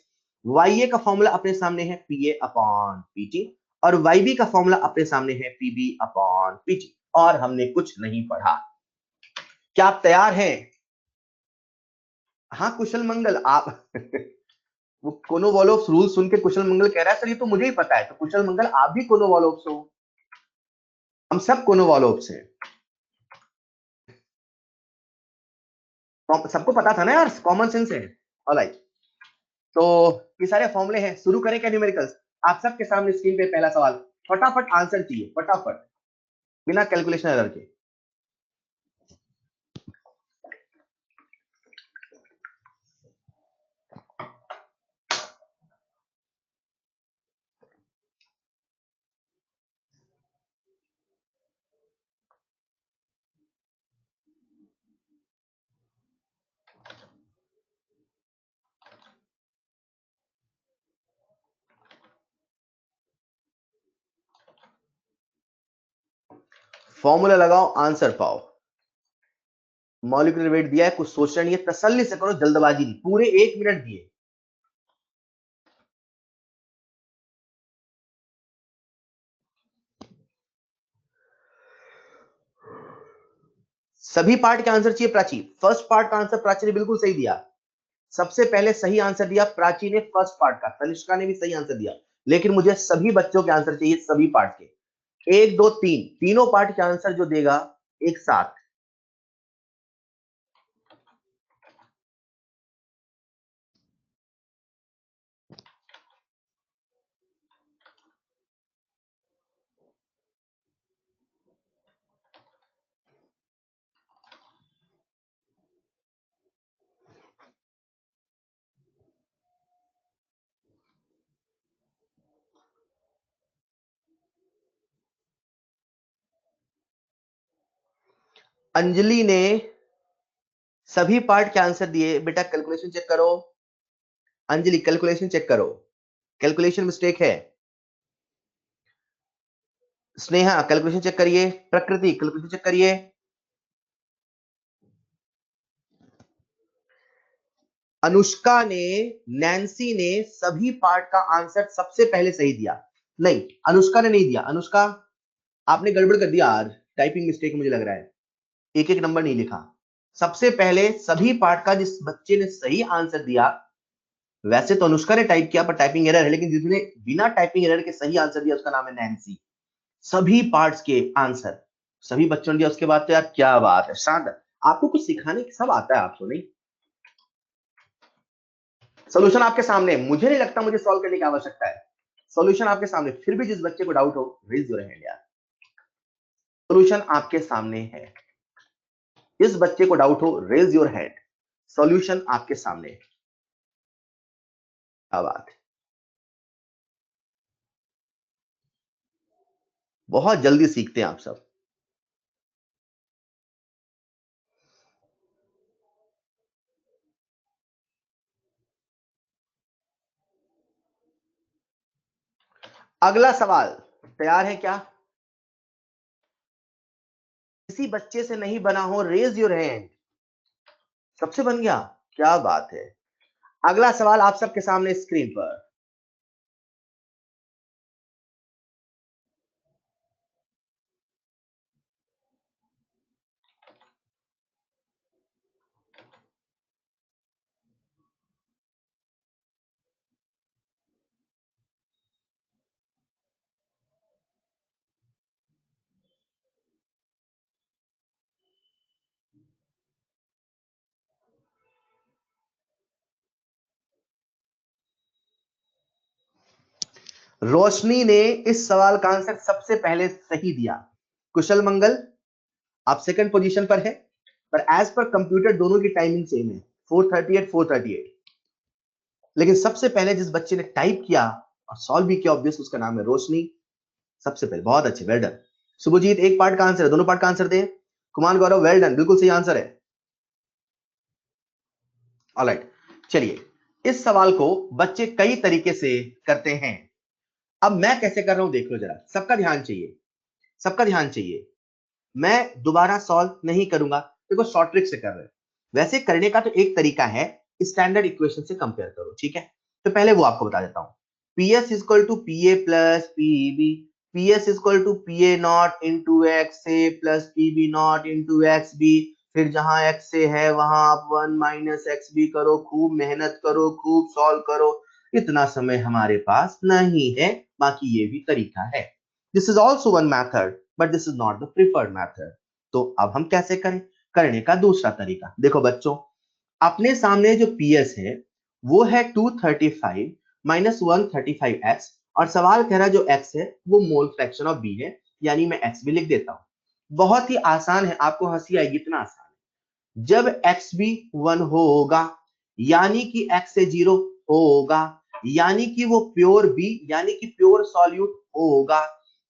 Y A का फॉर्मूला अपने सामने है पीए अपॉन पीटी, और वाई बी का फॉर्मूला अपने सामने है पीबी अपॉन पीटी, और हमने कुछ नहीं पढ़ा। क्या आप तैयार हैं, हाँ कुशल मंगल आप वो कोनोवॉलोव्स रूल सुन के कुशल मंगल कह रहा है सर ये तो मुझे ही पता है, तो कुशल मंगल आप भी कोनोवॉलोव्स हो, हम सब कोनोवॉलोव्स हैं। सबको पता था ना यार, कॉमन सेंस है। ऑलराइट, तो ये सारे फॉर्मूले हैं, शुरू करें क्या न्यूमेरिकल्स। आप सबके सामने स्क्रीन पे पहला सवाल, फटाफट आंसर चाहिए, फटाफट, बिना कैलकुलेशन एरर के। फॉर्मूला लगाओ, आंसर पाओ। मॉलिक्यूलर वेट दिया है, कुछ सोचना नहीं है, तसल्ली से करो, जल्दबाजी नहीं, पूरे 1 मिनट दिए, सभी पार्ट के आंसर चाहिए प्राची। फर्स्ट पार्ट का आंसर प्राची ने बिल्कुल सही दिया, सबसे पहले सही आंसर दिया प्राची ने फर्स्ट पार्ट का, तनिष्का ने भी सही आंसर दिया, लेकिन मुझे सभी बच्चों के आंसर चाहिए, सभी पार्ट के, 1 2 3 तीनों पार्ट के आंसर जो देगा एक साथ। अंजलि ने सभी पार्ट के आंसर दिए, बेटा कैलकुलेशन चेक करो, अंजलि कैलकुलेशन चेक करो, कैलकुलेशन मिस्टेक है। स्नेहा कैलकुलेशन चेक करिए, प्रकृति कैलकुलेशन चेक करिए। अनुष्का ने, नैन्सी ने सभी पार्ट का आंसर सबसे पहले सही दिया। नहीं, अनुष्का ने नहीं दिया, अनुष्का आपने गड़बड़ कर दिया आज, टाइपिंग मिस्टेक मुझे लग रहा है, एक एक नंबर नहीं लिखा। सबसे पहले सभी पार्ट का जिस बच्चे ने सही आंसर दिया, वैसे तो अनुष्का ने टाइप किया पर टाइपिंग एरर है, लेकिन जिसने बिना टाइपिंग एरर के सही आंसर दिया उसका नाम है नैन्सी। सभी पार्ट्स के आंसर सभी बच्चों ने दिया, उसके बाद तो यार क्या बात है, शानदार। आपको कुछ सिखाने सब आता है आपको, नहीं? सोल्यूशन आपके सामने, मुझे नहीं लगता मुझे सॉल्व करने की आवश्यकता है, सोल्यूशन आपके सामने। फिर भी जिस बच्चे को डाउट हो रेज योर हैंड यार, सोल्यूशन आपके सामने है। इस बच्चे को डाउट हो रेज योर हैंड, सॉल्यूशन आपके सामने है। क्या बात है, बहुत जल्दी सीखते हैं आप सब। अगला सवाल तैयार है क्या? किसी बच्चे से नहीं बना हो रेज योर हैंड, सबसे बन गया, क्या बात है। अगला सवाल आप सबके सामने स्क्रीन पर। रोशनी ने इस सवाल का आंसर सबसे पहले सही दिया, कुशल मंगल आप सेकंड पोजीशन पर है, पर एज पर कंप्यूटर दोनों की टाइमिंग सेम है, 4:38 4:38। लेकिन सबसे पहले जिस बच्चे ने टाइप किया और सॉल्व भी किया ऑब्वियस उसका नाम है रोशनी, सबसे पहले, बहुत अच्छे, वेल डन। शुभजीत एक पार्ट का आंसर है, दोनों पार्ट का आंसर दें। कुमार गौरव वेल डन, बिल्कुल सही आंसर है। ऑलराइट, चलिए इस सवाल को बच्चे कई तरीके से करते हैं, अब मैं कैसे कर रहा हूं देख लो जरा, सबका ध्यान चाहिए, सबका ध्यान चाहिए। मैं दोबारा सॉल्व नहीं करूंगा, देखो शॉर्ट ट्रिक से कर रहे हैं। वैसे करने का तो एक तरीका है, स्टैंडर्ड इक्वेशन से कंपेयर करो, ठीक है? तो पहले वो आपको बता देता हूं। PS equal to PA plus PB, PS equal to PA nought into XA plus PB nought into XB। फिर जहां XA है वहां आप 1 माइनस XB करो, खूब मेहनत करो, खूब सॉल्व करो। इतना समय हमारे पास नहीं है, बाकी ये भी तरीका है। This is also one method, but this is not the preferred method. तो अब हम कैसे करें? करने का दूसरा तरीका देखो बच्चों, अपने सामने जो PS है वो है 235 माइनस 135x, और सवाल कह रहा है जो x है वो मोल फ्रैक्शन ऑफ b है, यानी मैं x भी लिख देता हूं। बहुत ही आसान है, आपको हंसी आएगी, इतना आसान है। जब x भी 1 होगा यानी कि x से 0 होगा, यानी कि वो प्योर b यानी कि प्योर सॉल्यूट होगा।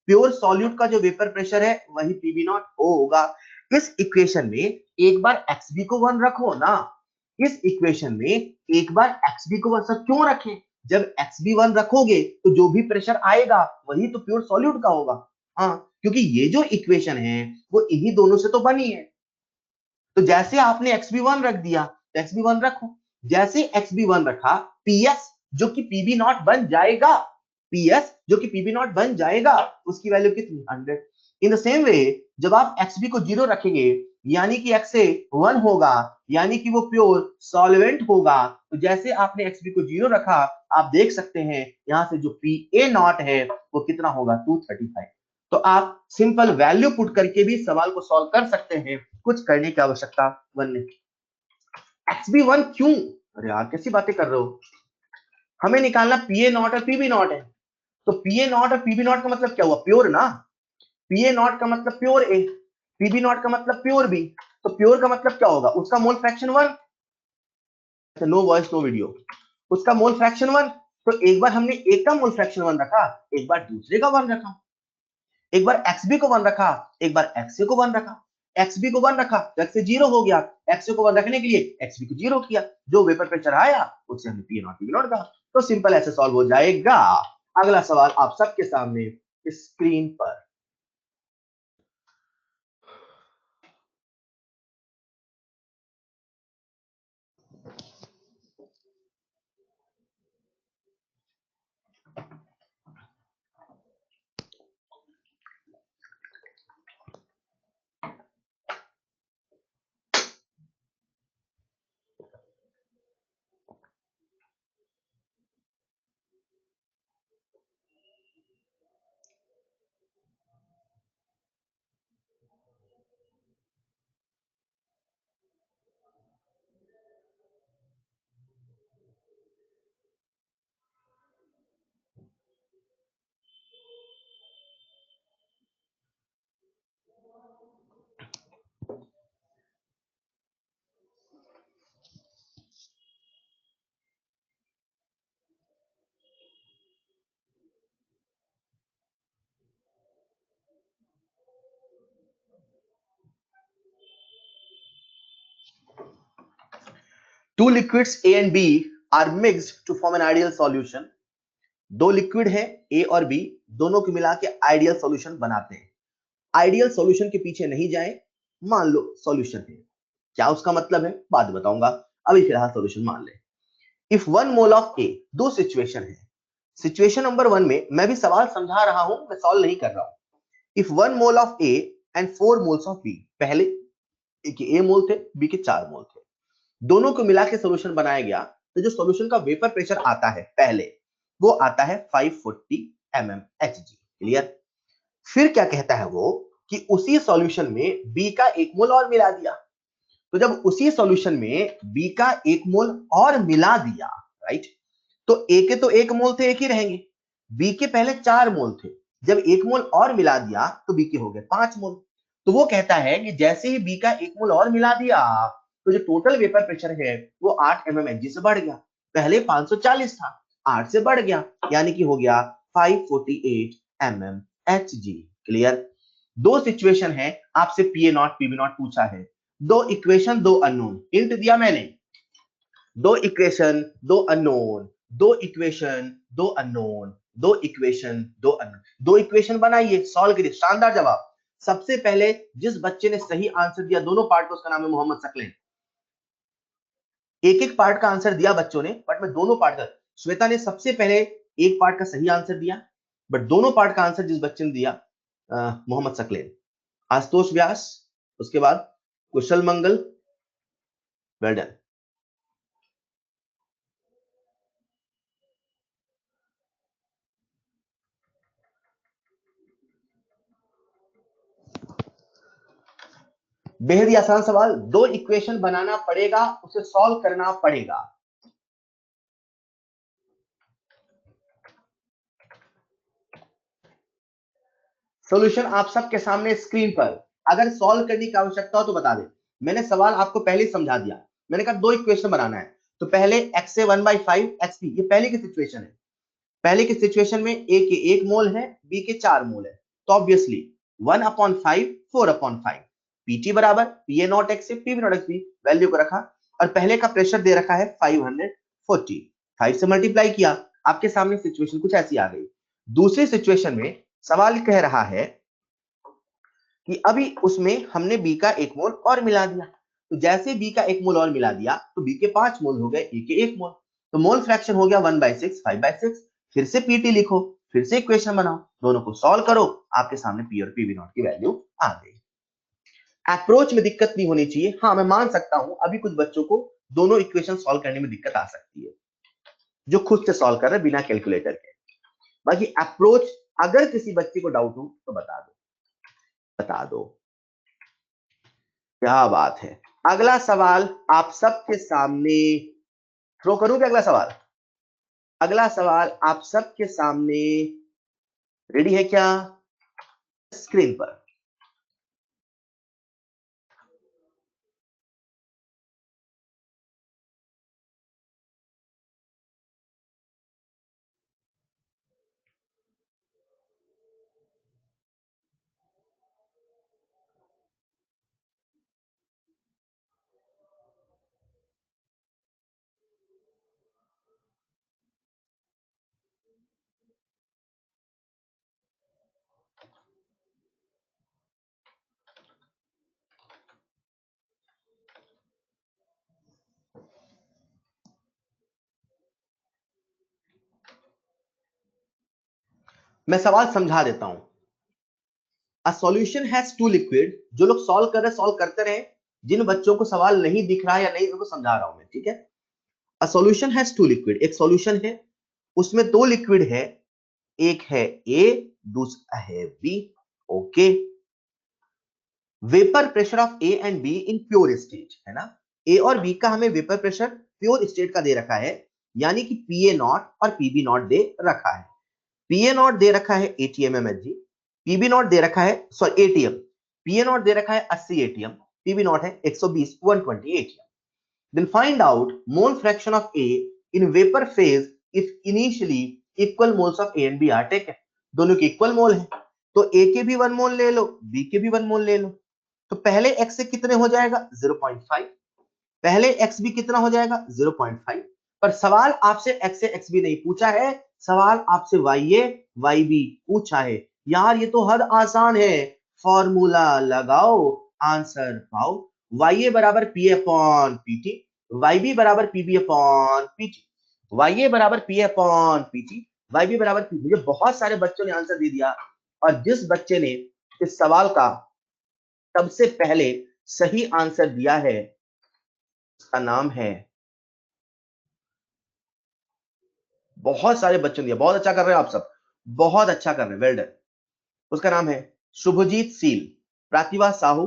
प्योर सॉल्यूट का जो वेपर प्रेशर है वही पीबी नॉट होगा। इस इक्वेशन में एक बार xb को 1 रखो ना, इस इक्वेशन में एक बार xb को 1 सब क्यों रखें? जब xb 1 रखोगे तो जो भी प्रेशर आएगा वही तो प्योर सॉल्यूट का होगा। हाँ, क्योंकि ये जो इक्वेशन है वो इन्हीं दोनों से तो बनी है। तो जैसे आपने xb1 रख दिया तो xb1 रखो, जैसे xb1 रखा, ps जो कि pb नॉट बन जाएगा, ps जो कि pb नॉट बन जाएगा, उसकी वैल्यू कितनी 100। इन द सेम वे जब आप xb को 0 रखेंगे यानी कि XA 1 होगा, यानी कि वो प्योर सॉल्वेंट होगा। तो जैसे आपने XB को 0 रखा, आप देख सकते हैं यहां से जो PA0 है वो कितना होगा 235। तो आप सिंपल वैल्यू पुट करके भी सवाल को सॉल्व कर सकते हैं, कुछ करने की आवश्यकता वन नहीं। XB1 क्यों? अरे यार कैसी बातें कर रहे हो, हमें निकालना PA0 और PB0 है। तो PA0 और PB0 का मतलब क्या हुआ, प्योर ना। PA0 का मतलब प्योर A, PB0 का मतलब प्योर B। तो प्योर का मतलब क्या होगा, उसका mole fraction 1। No voice no video. उसका मोल फ्रैक्शन 1। तो एक बार हमने एक का मोल फ्रैक्शन 1 रखा, एक बार दूसरे का 1 रखा। एक बार XB को 1 रखा, एक बार XA को 1 रखा। XB को 1 रखा तो XA 0 हो गया, XA को 1 रखने के लिए XB को 0 किया, जो वेपर प्रेशर आया उससे हमने PA0 PB0 कहा। तो सिंपल ऐसे सॉल्व हो जाएगा। अगला सवाल आप सबके सामने स्क्रीन पर। Two liquids A and B are mixed to form an ideal solution. दो लिक्विड है A और B, दोनों को मिला के आइडियल सॉल्यूशन बनाते हैं। आइडियल सॉल्यूशन के पीछे नहीं जाए, मान लो सॉल्यूशन है, क्या उसका मतलब है बाद बताऊंगा, अभी फिलहाल सॉल्यूशन मान ले। इफ 1 मोल ऑफ A, दो सिचुएशन है। सिचुएशन नंबर 1 में मैं भी सवाल समझा रहा हूं, मैं सॉल्व नहीं कर रहा हूं। If 1 mole of A and 4 moles of B, पहले के A मोल थे, B के 4 मोल थे, दोनों को मिला के सोल्यूशन बनाया गया। तो जो सोल्यूशन का वेपर प्रेशर आता है पहले, वो आता है 540 mm Hg। क्लियर? फिर क्या कहता है वो कि उसी सॉल्यूशन में B का 1 मोल और मिला दिया। तो जब उसी सॉल्यूशन में B का 1 मोल और मिला दिया, राइट, तो A के तो 1 मोल थे, एक ही रहेंगे। B के पहले 4 मोल थे, जब 1 मोल और मिला दिया तो B के हो गए 5 मोल। तो वो कहता है कि जैसे ही B का 1 मोल और मिला दिया, तो जो टोटल वेपर प्रेशर है वो 8 mm Hg से बढ़ गया। पहले 540 था, 8 से बढ़ गया, यानी कि हो गया 548 mm Hg। क्लियर? दो सिचुएशन है, आपसे PA0 PB0 पूछा है, दो इक्वेशन दो अननोन, हिंट दिया मैंने, दो इक्वेशन दो अननोन, दो इक्वेशन दो अननोन, दो इक्वेशन दो अननोन, दो इक्वेशन बनाइए, सॉल्व करिए, शानदार जवाब। सबसे पहले जिस बच्चे ने सही आंसर दिया दोनों पार्ट को, उसका नाम है मोहम्मद सकलेन। एक एक पार्ट का आंसर दिया बच्चों ने, बट मैं दोनों पार्ट का, श्वेता ने सबसे पहले एक पार्ट का सही आंसर दिया, बट दोनों पार्ट का आंसर जिस बच्चे ने दिया मोहम्मद सकलेन। आशुतोष व्यास, उसके बाद कुशल मंगल, वेल डन। बेहद ही आसान सवाल, दो इक्वेशन बनाना पड़ेगा, उसे सॉल्व करना पड़ेगा। सॉल्यूशन आप सबके सामने स्क्रीन पर, अगर सॉल्व करने की आवश्यकता हो तो बता दे। मैंने सवाल आपको पहले ही समझा दिया, मैंने कहा दो इक्वेशन बनाना है, तो पहले XA 1/5 XB, ये पहले की सिचुएशन है। पहले की सिचुएशन में A के 1 मोल है, B के 4 मोल है, तो ऑब्वियसली 1/5 4/5, PT बराबर PA0 XA PB0 XB, value को रखा, और पहले का प्रेशर दे रखा है 540, 5 से मल्टीप्लाई किया, आपके सामने सिचुएशन कुछ ऐसी आ गई। दूसरी सिचुएशन में सवाल कह रहा है कि अभी उसमें हमने B का 1 मोल और मिला दिया, तो जैसे B का 1 मोल और मिला दिया तो B के 5 मोल हो गए, A के 1 मोल, तो मोल फ्रैक्शन हो गया 1/6 5/6। फिर से PT लिखो, फिर से इक्वेशन बनाओ, दोनों को सॉल्व करो, आपके सामने P और PB0 की वैल्यू आ गई। अप्रोच में दिक्कत नहीं होनी चाहिए। हाँ, मैं मान सकता हूं अभी कुछ बच्चों को दोनों इक्वेशन सॉल्व करने में दिक्कत आ सकती है, जो खुद से सॉल्व कर रहे हैं बिना कैलकुलेटर के। बाकी अप्रोच, अगर किसी बच्चे को डाउट हो तो बता दो, बता दो। क्या बात है। अगला सवाल आप सबके सामने थ्रो करूं क्या? अगला सवाल, अगला सवाल आप सबके सामने रेडी है क्या? स्क्रीन पर मैं सवाल समझा देता हूं। A solution has two liquid, जो लोग सॉल्व करते रहे। जिन बच्चों को सवाल नहीं दिख रहा या नहीं, उनको समझा रहा हूं मैं, ठीक है। A solution has two liquid, एक सॉल्यूशन है, उसमें दो लिक्विड है, एक है ए, दूसरा है B. Okay. Vapour pressure of A and B in pure state, है ना। ए और बी का हमें वेपर प्रेशर प्योर स्टेट का दे रखा है, यानी कि पीए नॉट और पीबी नॉट दे रखा है। पीए नॉट दे रखा है 80 एमएमएचजी, पीबी नॉट दे रखा है, सॉरी, एटीएम। पीए नॉट दे रखा है 80 एटीएम, पीबी नॉट है 120 120 atm. Then find out mole fraction of A in vapour phase if initially equal moles of A and B are taken. दोनों के इक्वल मोल है, तो ए के भी 1 मोल ले लो, बी के भी 1 मोल ले लो। तो पहले x से कितने हो जाएगा? 0.5। पहले x भी कितना हो जाएगा? 0.5। पर सवाल आपसे x से x भी नहीं पूछा है, सवाल आपसे y भी पूछा है। यार ये तो हद आसान है, फॉर्मूला लगाओ, आंसर पाओ। y बराबर पी अपॉन पीटी, yb बराबर पीबी अपॉन पीटी, y बराबर पी अपॉन पीटी, yb बराबर पी। मुझे बहुत सारे बच्चों ने आंसर दे दिया, और जिस बच्चे ने इस सवाल का सबसे पहले सही आंसर दिया है, उसका नाम है, बहुत सारे बच्चों ने दिया, बहुत अच्छा कर रहे हो आप सब, बहुत अच्छा कर रहे हैं, वेल डन। उसका नाम है शुभजीत सील, प्रतिभा साहू।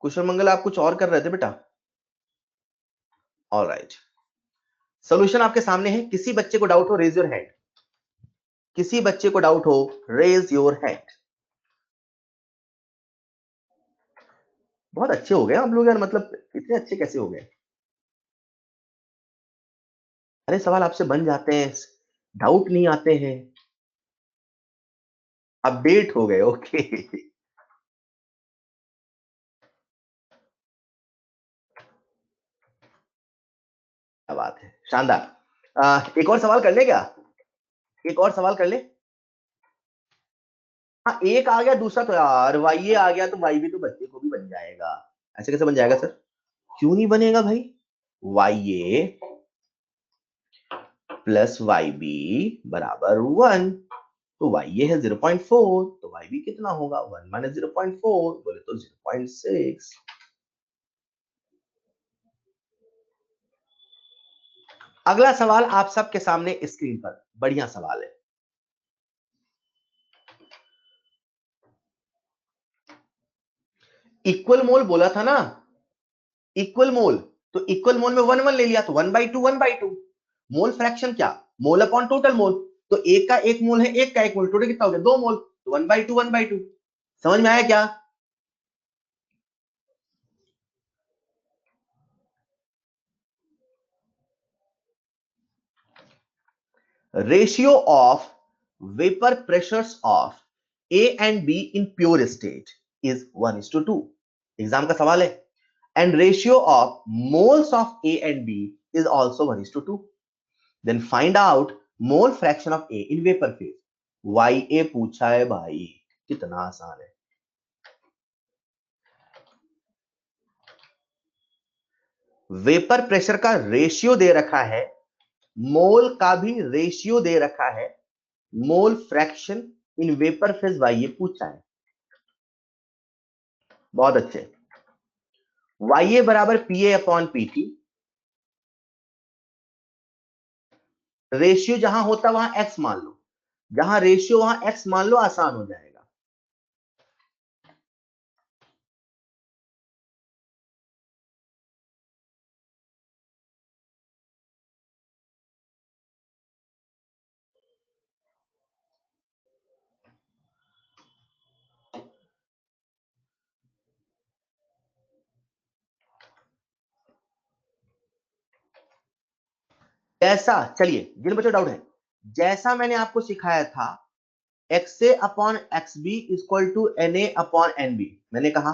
कुशल मंगल, आप कुछ और कर रहे थे बेटा? ऑलराइट। सोल्यूशन आपके सामने है। किसी बच्चे को डाउट हो, रेज योर हैंड। किसी बच्चे को डाउट हो, रेज योर हैंड। बहुत अच्छे हो गए हम लोग यार, मतलब इतने अच्छे कैसे हो गए? अरे सवाल आपसे बन जाते हैं, डाउट नहीं आते हैं। अपडेट हो गए, ओके। क्या बात है, शानदार। एक और सवाल कर ले क्या? एक और सवाल कर ले। हाँ, एक आ गया, दूसरा तो यार वाई ए आ गया, तो वाई भी तो बच्चे को भी बन जाएगा। ऐसे कैसे बन जाएगा सर? क्यों नहीं बनेगा भाई? वाई ए प्लस वाई बी बराबर 1। तो वाई ए है 0.4, तो वाई बी कितना होगा? 1 माइनस 0.4, बोले तो 0.6। अगला सवाल आप सबके सामने स्क्रीन पर, बढ़िया सवाल है। इक्वल मोल बोला था ना, इक्वल मोल। तो इक्वल मोल में 1 1 ले लिया, तो 1/2 1/2। मोल फ्रैक्शन क्या? Mole upon total mole. तो एक का एक मोल है, एक का एक मोल, टोटल कितना हो गया? 2 मोल, तो 1/2 1/2। समझ में आया क्या? Ratio of vapour pressures of A and B in pure state is 1:2। Exam का सवाल है। And ratio of moles of A and B is also 1:2। Then find out mole fraction of A in vapour phase. Y A पूछा है भाई, कितना आसान है। वेपर प्रेशर का रेशियो दे रखा है, मोल का भी रेशियो दे रखा है, mole fraction in vapour phase Y A पूछा है। बहुत अच्छे। YA बराबर PA अपॉन PT, रेशियो जहां होता वहां x मान लो, जहां रेशियो वहां x मान लो, आसान हो जाएगा। जैसा, चलिए जिन बच्चों डाउट है, जैसा मैंने आपको सिखाया था XA upon XB equal to NA upon NB, मैंने कहा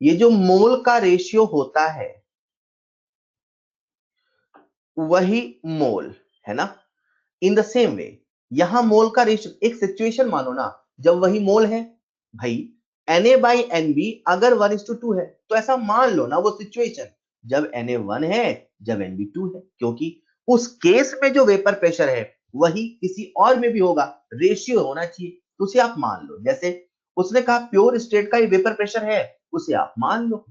ये जो मोल का रेशियो होता है वही मोल है ना। इन द सेम वे यहां मोल का रेशियो, एक सिचुएशन मानो ना जब वही मोल है भाई, Na बाई NB अगर 1:2 है तो ऐसा मान लो ना वो सिचुएशन जब Na 1 है जब NB 2 है, क्योंकि उस केस में जो वेपर प्रेशर है वही किसी और में भी होगा, रेशियो होना चाहिए, तो उसे आप मान लो। जैसे उसने कहा प्योर स्टेट का ये वेपर प्रेशर है, उसे आप मान लो,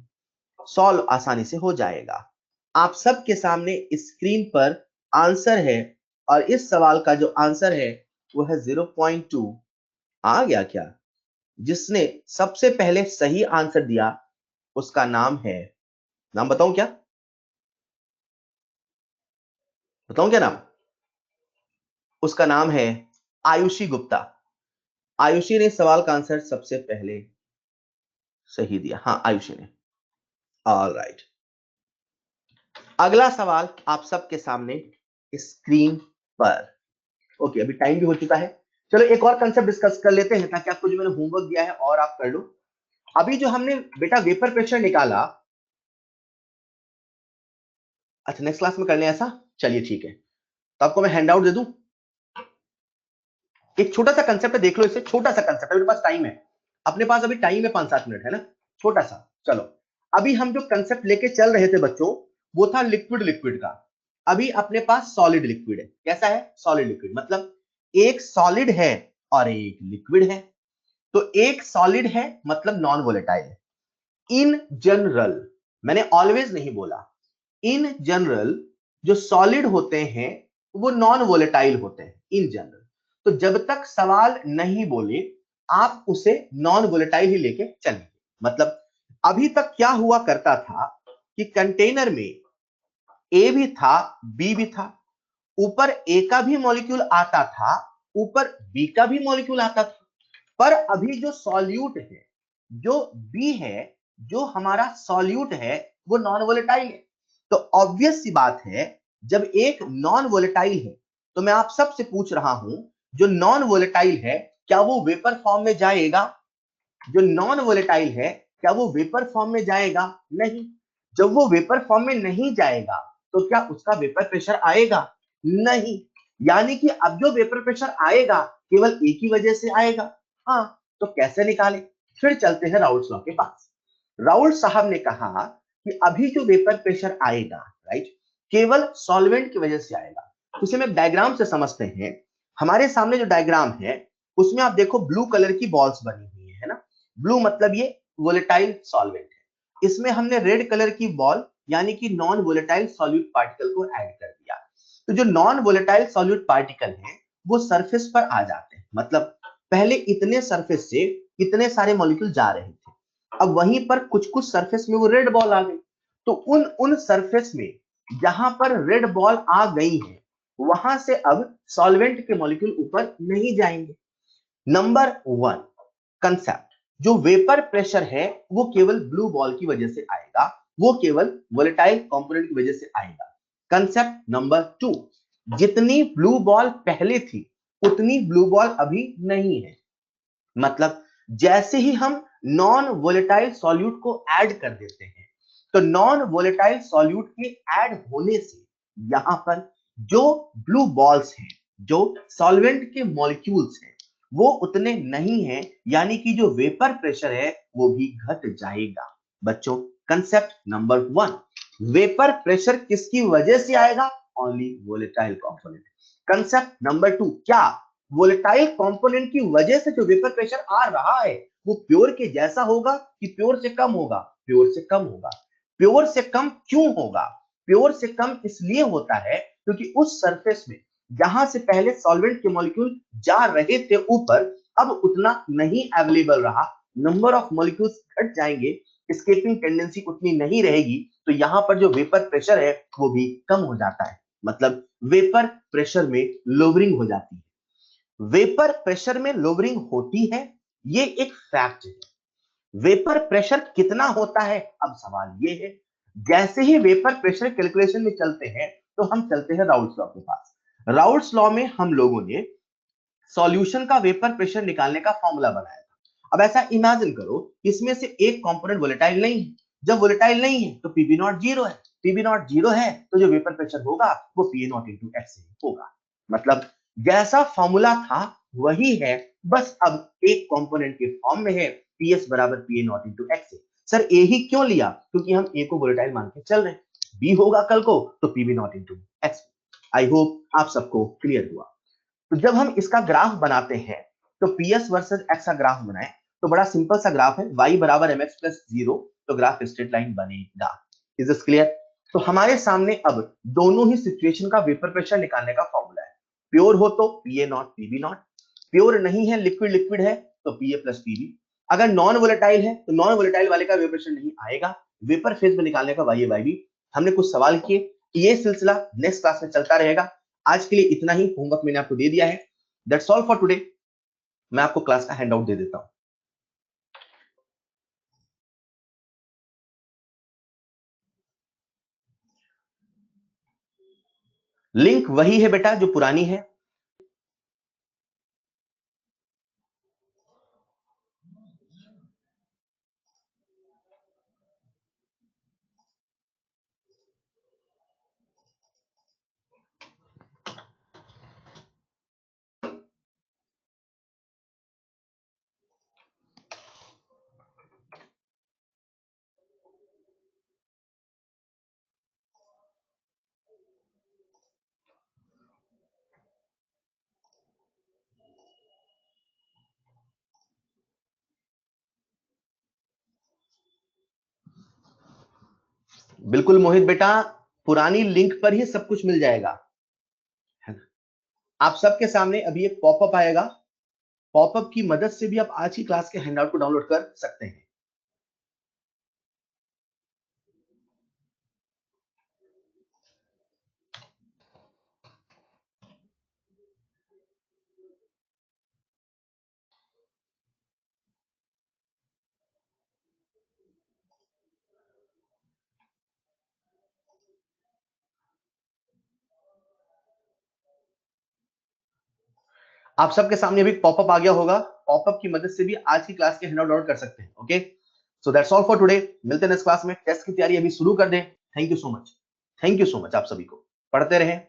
सॉल्व आसानी से हो जाएगा। आप सबके सामने स्क्रीन पर आंसर है और इस सवाल का जो आंसर है वो है 0.2। आ गया क्या? जिसने सबसे पहले सही आंसर दिया उसका नाम है, नाम बताऊं क्या? बताऊं क्या नाम? उसका नाम है आयुषी गुप्ता। आयुषी ने सवाल का आंसर सबसे पहले सही दिया, हाँ आयुषी ने। ऑलराइट, अगला सवाल आप सबके सामने स्क्रीन पर। ओके, अभी टाइम भी हो चुका है, चलो एक और कंसेप्ट डिस्कस कर लेते हैं ताकि आपको जो मैंने होमवर्क दिया है और आप कर लो। अभी जो हमने बेटा वेपर प्रेशर निकाला, अच्छा नेक्स्ट क्लास में कर लें ऐसा, चलिए ठीक है, तो आपको मैं हैंड आउट दे दूं। एक छोटा सा कंसेप्ट है, देख लो इसे, छोटा सा कंसेप्ट है, मेरे पास टाइम है, अपने पास अभी टाइम है 5-7 मिनट है ना, छोटा सा। चलो अभी हम जो कंसेप्ट लेके चल रहे थे बच्चों वो था लिक्विड लिक्विड का। अभी अपने पास सॉलिड लिक्विड है। कैसा है? सॉलिड लिक्विड मतलब एक सॉलिड है और एक लिक्विड है। तो एक सॉलिड है मतलब नॉन वोलेटाइल है। इन जनरल, मैंने ऑलवेज नहीं बोला, इन जनरल जो सॉलिड होते हैं वो नॉन वोलेटाइल होते हैं इन जनरल। तो जब तक सवाल नहीं बोले आप उसे नॉन वोलेटाइल ही लेके चलेंगे। मतलब अभी तक क्या हुआ करता था कि कंटेनर में ए भी था बी भी था, ऊपर ए का भी मॉलिक्यूल आता था, ऊपर बी का भी मॉलिक्यूल आता था, पर अभी जो सॉल्यूट है, जो बी है, जो हमारा सॉल्यूट है वो नॉन वोलेटाइल है। तो ऑब्वियस सी बात है जब एक नॉन वोलेटाइल है तो मैं आप सबसे पूछ रहा हूं जो नॉन वोलेटाइल है क्या वो वेपर फॉर्म में जाएगा? जो नॉन वोलेटाइल है क्या वो वेपर फॉर्म में जाएगा? नहीं। जब वो वेपर फॉर्म में नहीं जाएगा तो क्या उसका वेपर प्रेशर आएगा? नहीं। यानी कि अब जो वेपर प्रेशर आएगा केवल एक ही वजह से आएगा। हाँ, तो कैसे निकाले? फिर चलते हैं राउल्ट्स लॉ के पास। राउल्ट साहब ने कहा कि अभी जो वेपर प्रेशर आएगा, राइट, केवल सॉल्वेंट की वजह से आएगा। उसे मैं डायग्राम से समझते हैं। हमारे सामने जो डायग्राम है उसमें आप देखो ब्लू कलर की बॉल्स बनी हुई है ना, ब्लू मतलब ये वोलेटाइल सॉल्वेंट है। इसमें हमने रेड कलर की बॉल यानी कि नॉन वोलेटाइल सॉल्यूट पार्टिकल को ऐड कर दिया। तो जो नॉन वोलेटाइल सॉल्यूट पार्टिकल है वो सरफेस पर आ जाते हैं। मतलब पहले इतने सरफेस से इतने सारे मॉलिक्यूल जा रहे थे, अब वहीं पर कुछ कुछ सरफेस में वो रेड बॉल आ गई। तो उन उन सरफेस में जहां पर रेड बॉल आ गई है वहां से अब सॉल्वेंट के मॉलिक्यूल ऊपर नहीं जाएंगे। नंबर 1 कंसेप्ट, जो वेपर प्रेशर है वो केवल ब्लू बॉल की वजह से आएगा, वो केवल वोलेटाइल कंपोनेंट की वजह से आएगा। कंसेप्ट नंबर 2, जितनी ब्लू बॉल पहले थी उतनी ब्लू बॉल अभी नहीं है। मतलब जैसे ही हम नॉन वोलेटाइल सॉल्यूट को ऐड कर देते हैं तो नॉन वोलेटाइल सॉल्यूट के ऐड होने से यहां पर जो ब्लू बॉल्स हैं, जो सॉल्वेंट के मॉलिक्यूल्स हैं, वो उतने नहीं हैं, यानी कि जो वेपर प्रेशर है वो भी घट जाएगा। बच्चों कंसेप्ट नंबर 1, वेपर प्रेशर किसकी वजह से आएगा? Only volatile component. Concept number 2, क्या वोलेटाइल कंपोनेंट की वजह से जो वेपर प्रेशर आ रहा है वो प्योर के जैसा होगा कि प्योर से कम होगा? प्योर से कम होगा। प्योर से कम क्यों होगा? प्योर से कम इसलिए होता है क्योंकि उस सरफेस में जहां से पहले सॉल्वेंट के मॉलिक्यूल जा रहे थे ऊपर, अब उतना नहीं अवेलेबल रहा, नंबर ऑफ मॉलिक्यूल्स घट जाएंगे, एस्केपिंग टेंडेंसी उतनी नहीं रहेगी, तो यहां पर जो वेपर प्रेशर है वो भी कम हो जाता है। मतलब वेपर प्रेशर में लोवरिंग हो जाती है। वेपर प्रेशर में लोवरिंग होती है, ये एक फैक्ट है। वेपर प्रेशर कितना होता है, अब सवाल ये है। जैसे ही वेपर प्रेशर कैलकुलेशन में चलते हैं तो हम चलते हैं राउल्ट्स लॉ के पास। राउल्ट्स लॉ में हम लोगों ने सॉल्यूशन का वेपर प्रेशर निकालने का फॉर्मूला बनाया था। अब ऐसा इमेजिन करो, इसमें से एक कंपोनेंट वोलेटाइल नहीं है। जब वोलेटाइल नहीं है तो पीबी नॉट जीरो है। पीबी नॉट जीरो है तो जो वेपर प्रेशर होगा वो पी नॉट इंटू एक्स होगा। मतलब जैसा फॉर्मूला था वही है, बस अब एक कंपोनेंट के फॉर्म में है, पीएस बराबर P not into X. Sir A ही क्यों लिया? क्योंकि हम ए को वोलेटाइल मान के चल रहे हैं, बी होगा कल को तो PB not into X. I hope आप सबको क्लियर हुआ। तो जब हम इसका ग्राफ बनाते हैं तो पीएस वर्सेस एक्स का ग्राफ बनाए तो बड़ा सिंपल सा ग्राफ है, y बराबर mx प्लस 0, तो ग्राफ स्ट्रेट लाइन बनेगा। Is this clear? तो हमारे सामने अब दोनों ही सिचुएशन का वेपर प्रेशर निकालने का फॉर्मूला है। प्योर हो तो पीए नॉट पीबी नॉट, प्योर नहीं है, लिक्विड लिक्विड है तो पीए प्लस पीबी। अगर नॉन वोलेटाइल है तो नॉन वोलेटाइल वाले का वेपर प्रेशर नहीं आएगा, वेपर फेज में निकालने का वाई वाई बी। हमने कुछ सवाल किए, ये सिलसिला नेक्स्ट क्लास में चलता रहेगा। आज के लिए इतना ही, होमवर्क मैंने आपको दे दिया है। That's all for today. मैं आपको क्लास का हैंडआउट दे देता हूं। लिंक वही है बेटा जो पुरानी है। बिल्कुल मोहित बेटा, पुरानी लिंक पर ही सब कुछ मिल जाएगा, है ना? आप सबके सामने अभी एक पॉपअप आएगा, पॉपअप की मदद से भी आप आज की क्लास के हैंडआउट को डाउनलोड कर सकते हैं। आप सबके सामने अभी पॉपअप आ गया होगा, पॉपअप की मदद से भी आज की क्लास के हैंडआउट डाउनलोड कर सकते हैं। Okay, so that's all for today. मिलते हैं नेक्स्ट क्लास में। टेस्ट की तैयारी अभी शुरू कर दें। Thank you so much, thank you so much. आप सभी को पढ़ते रहें,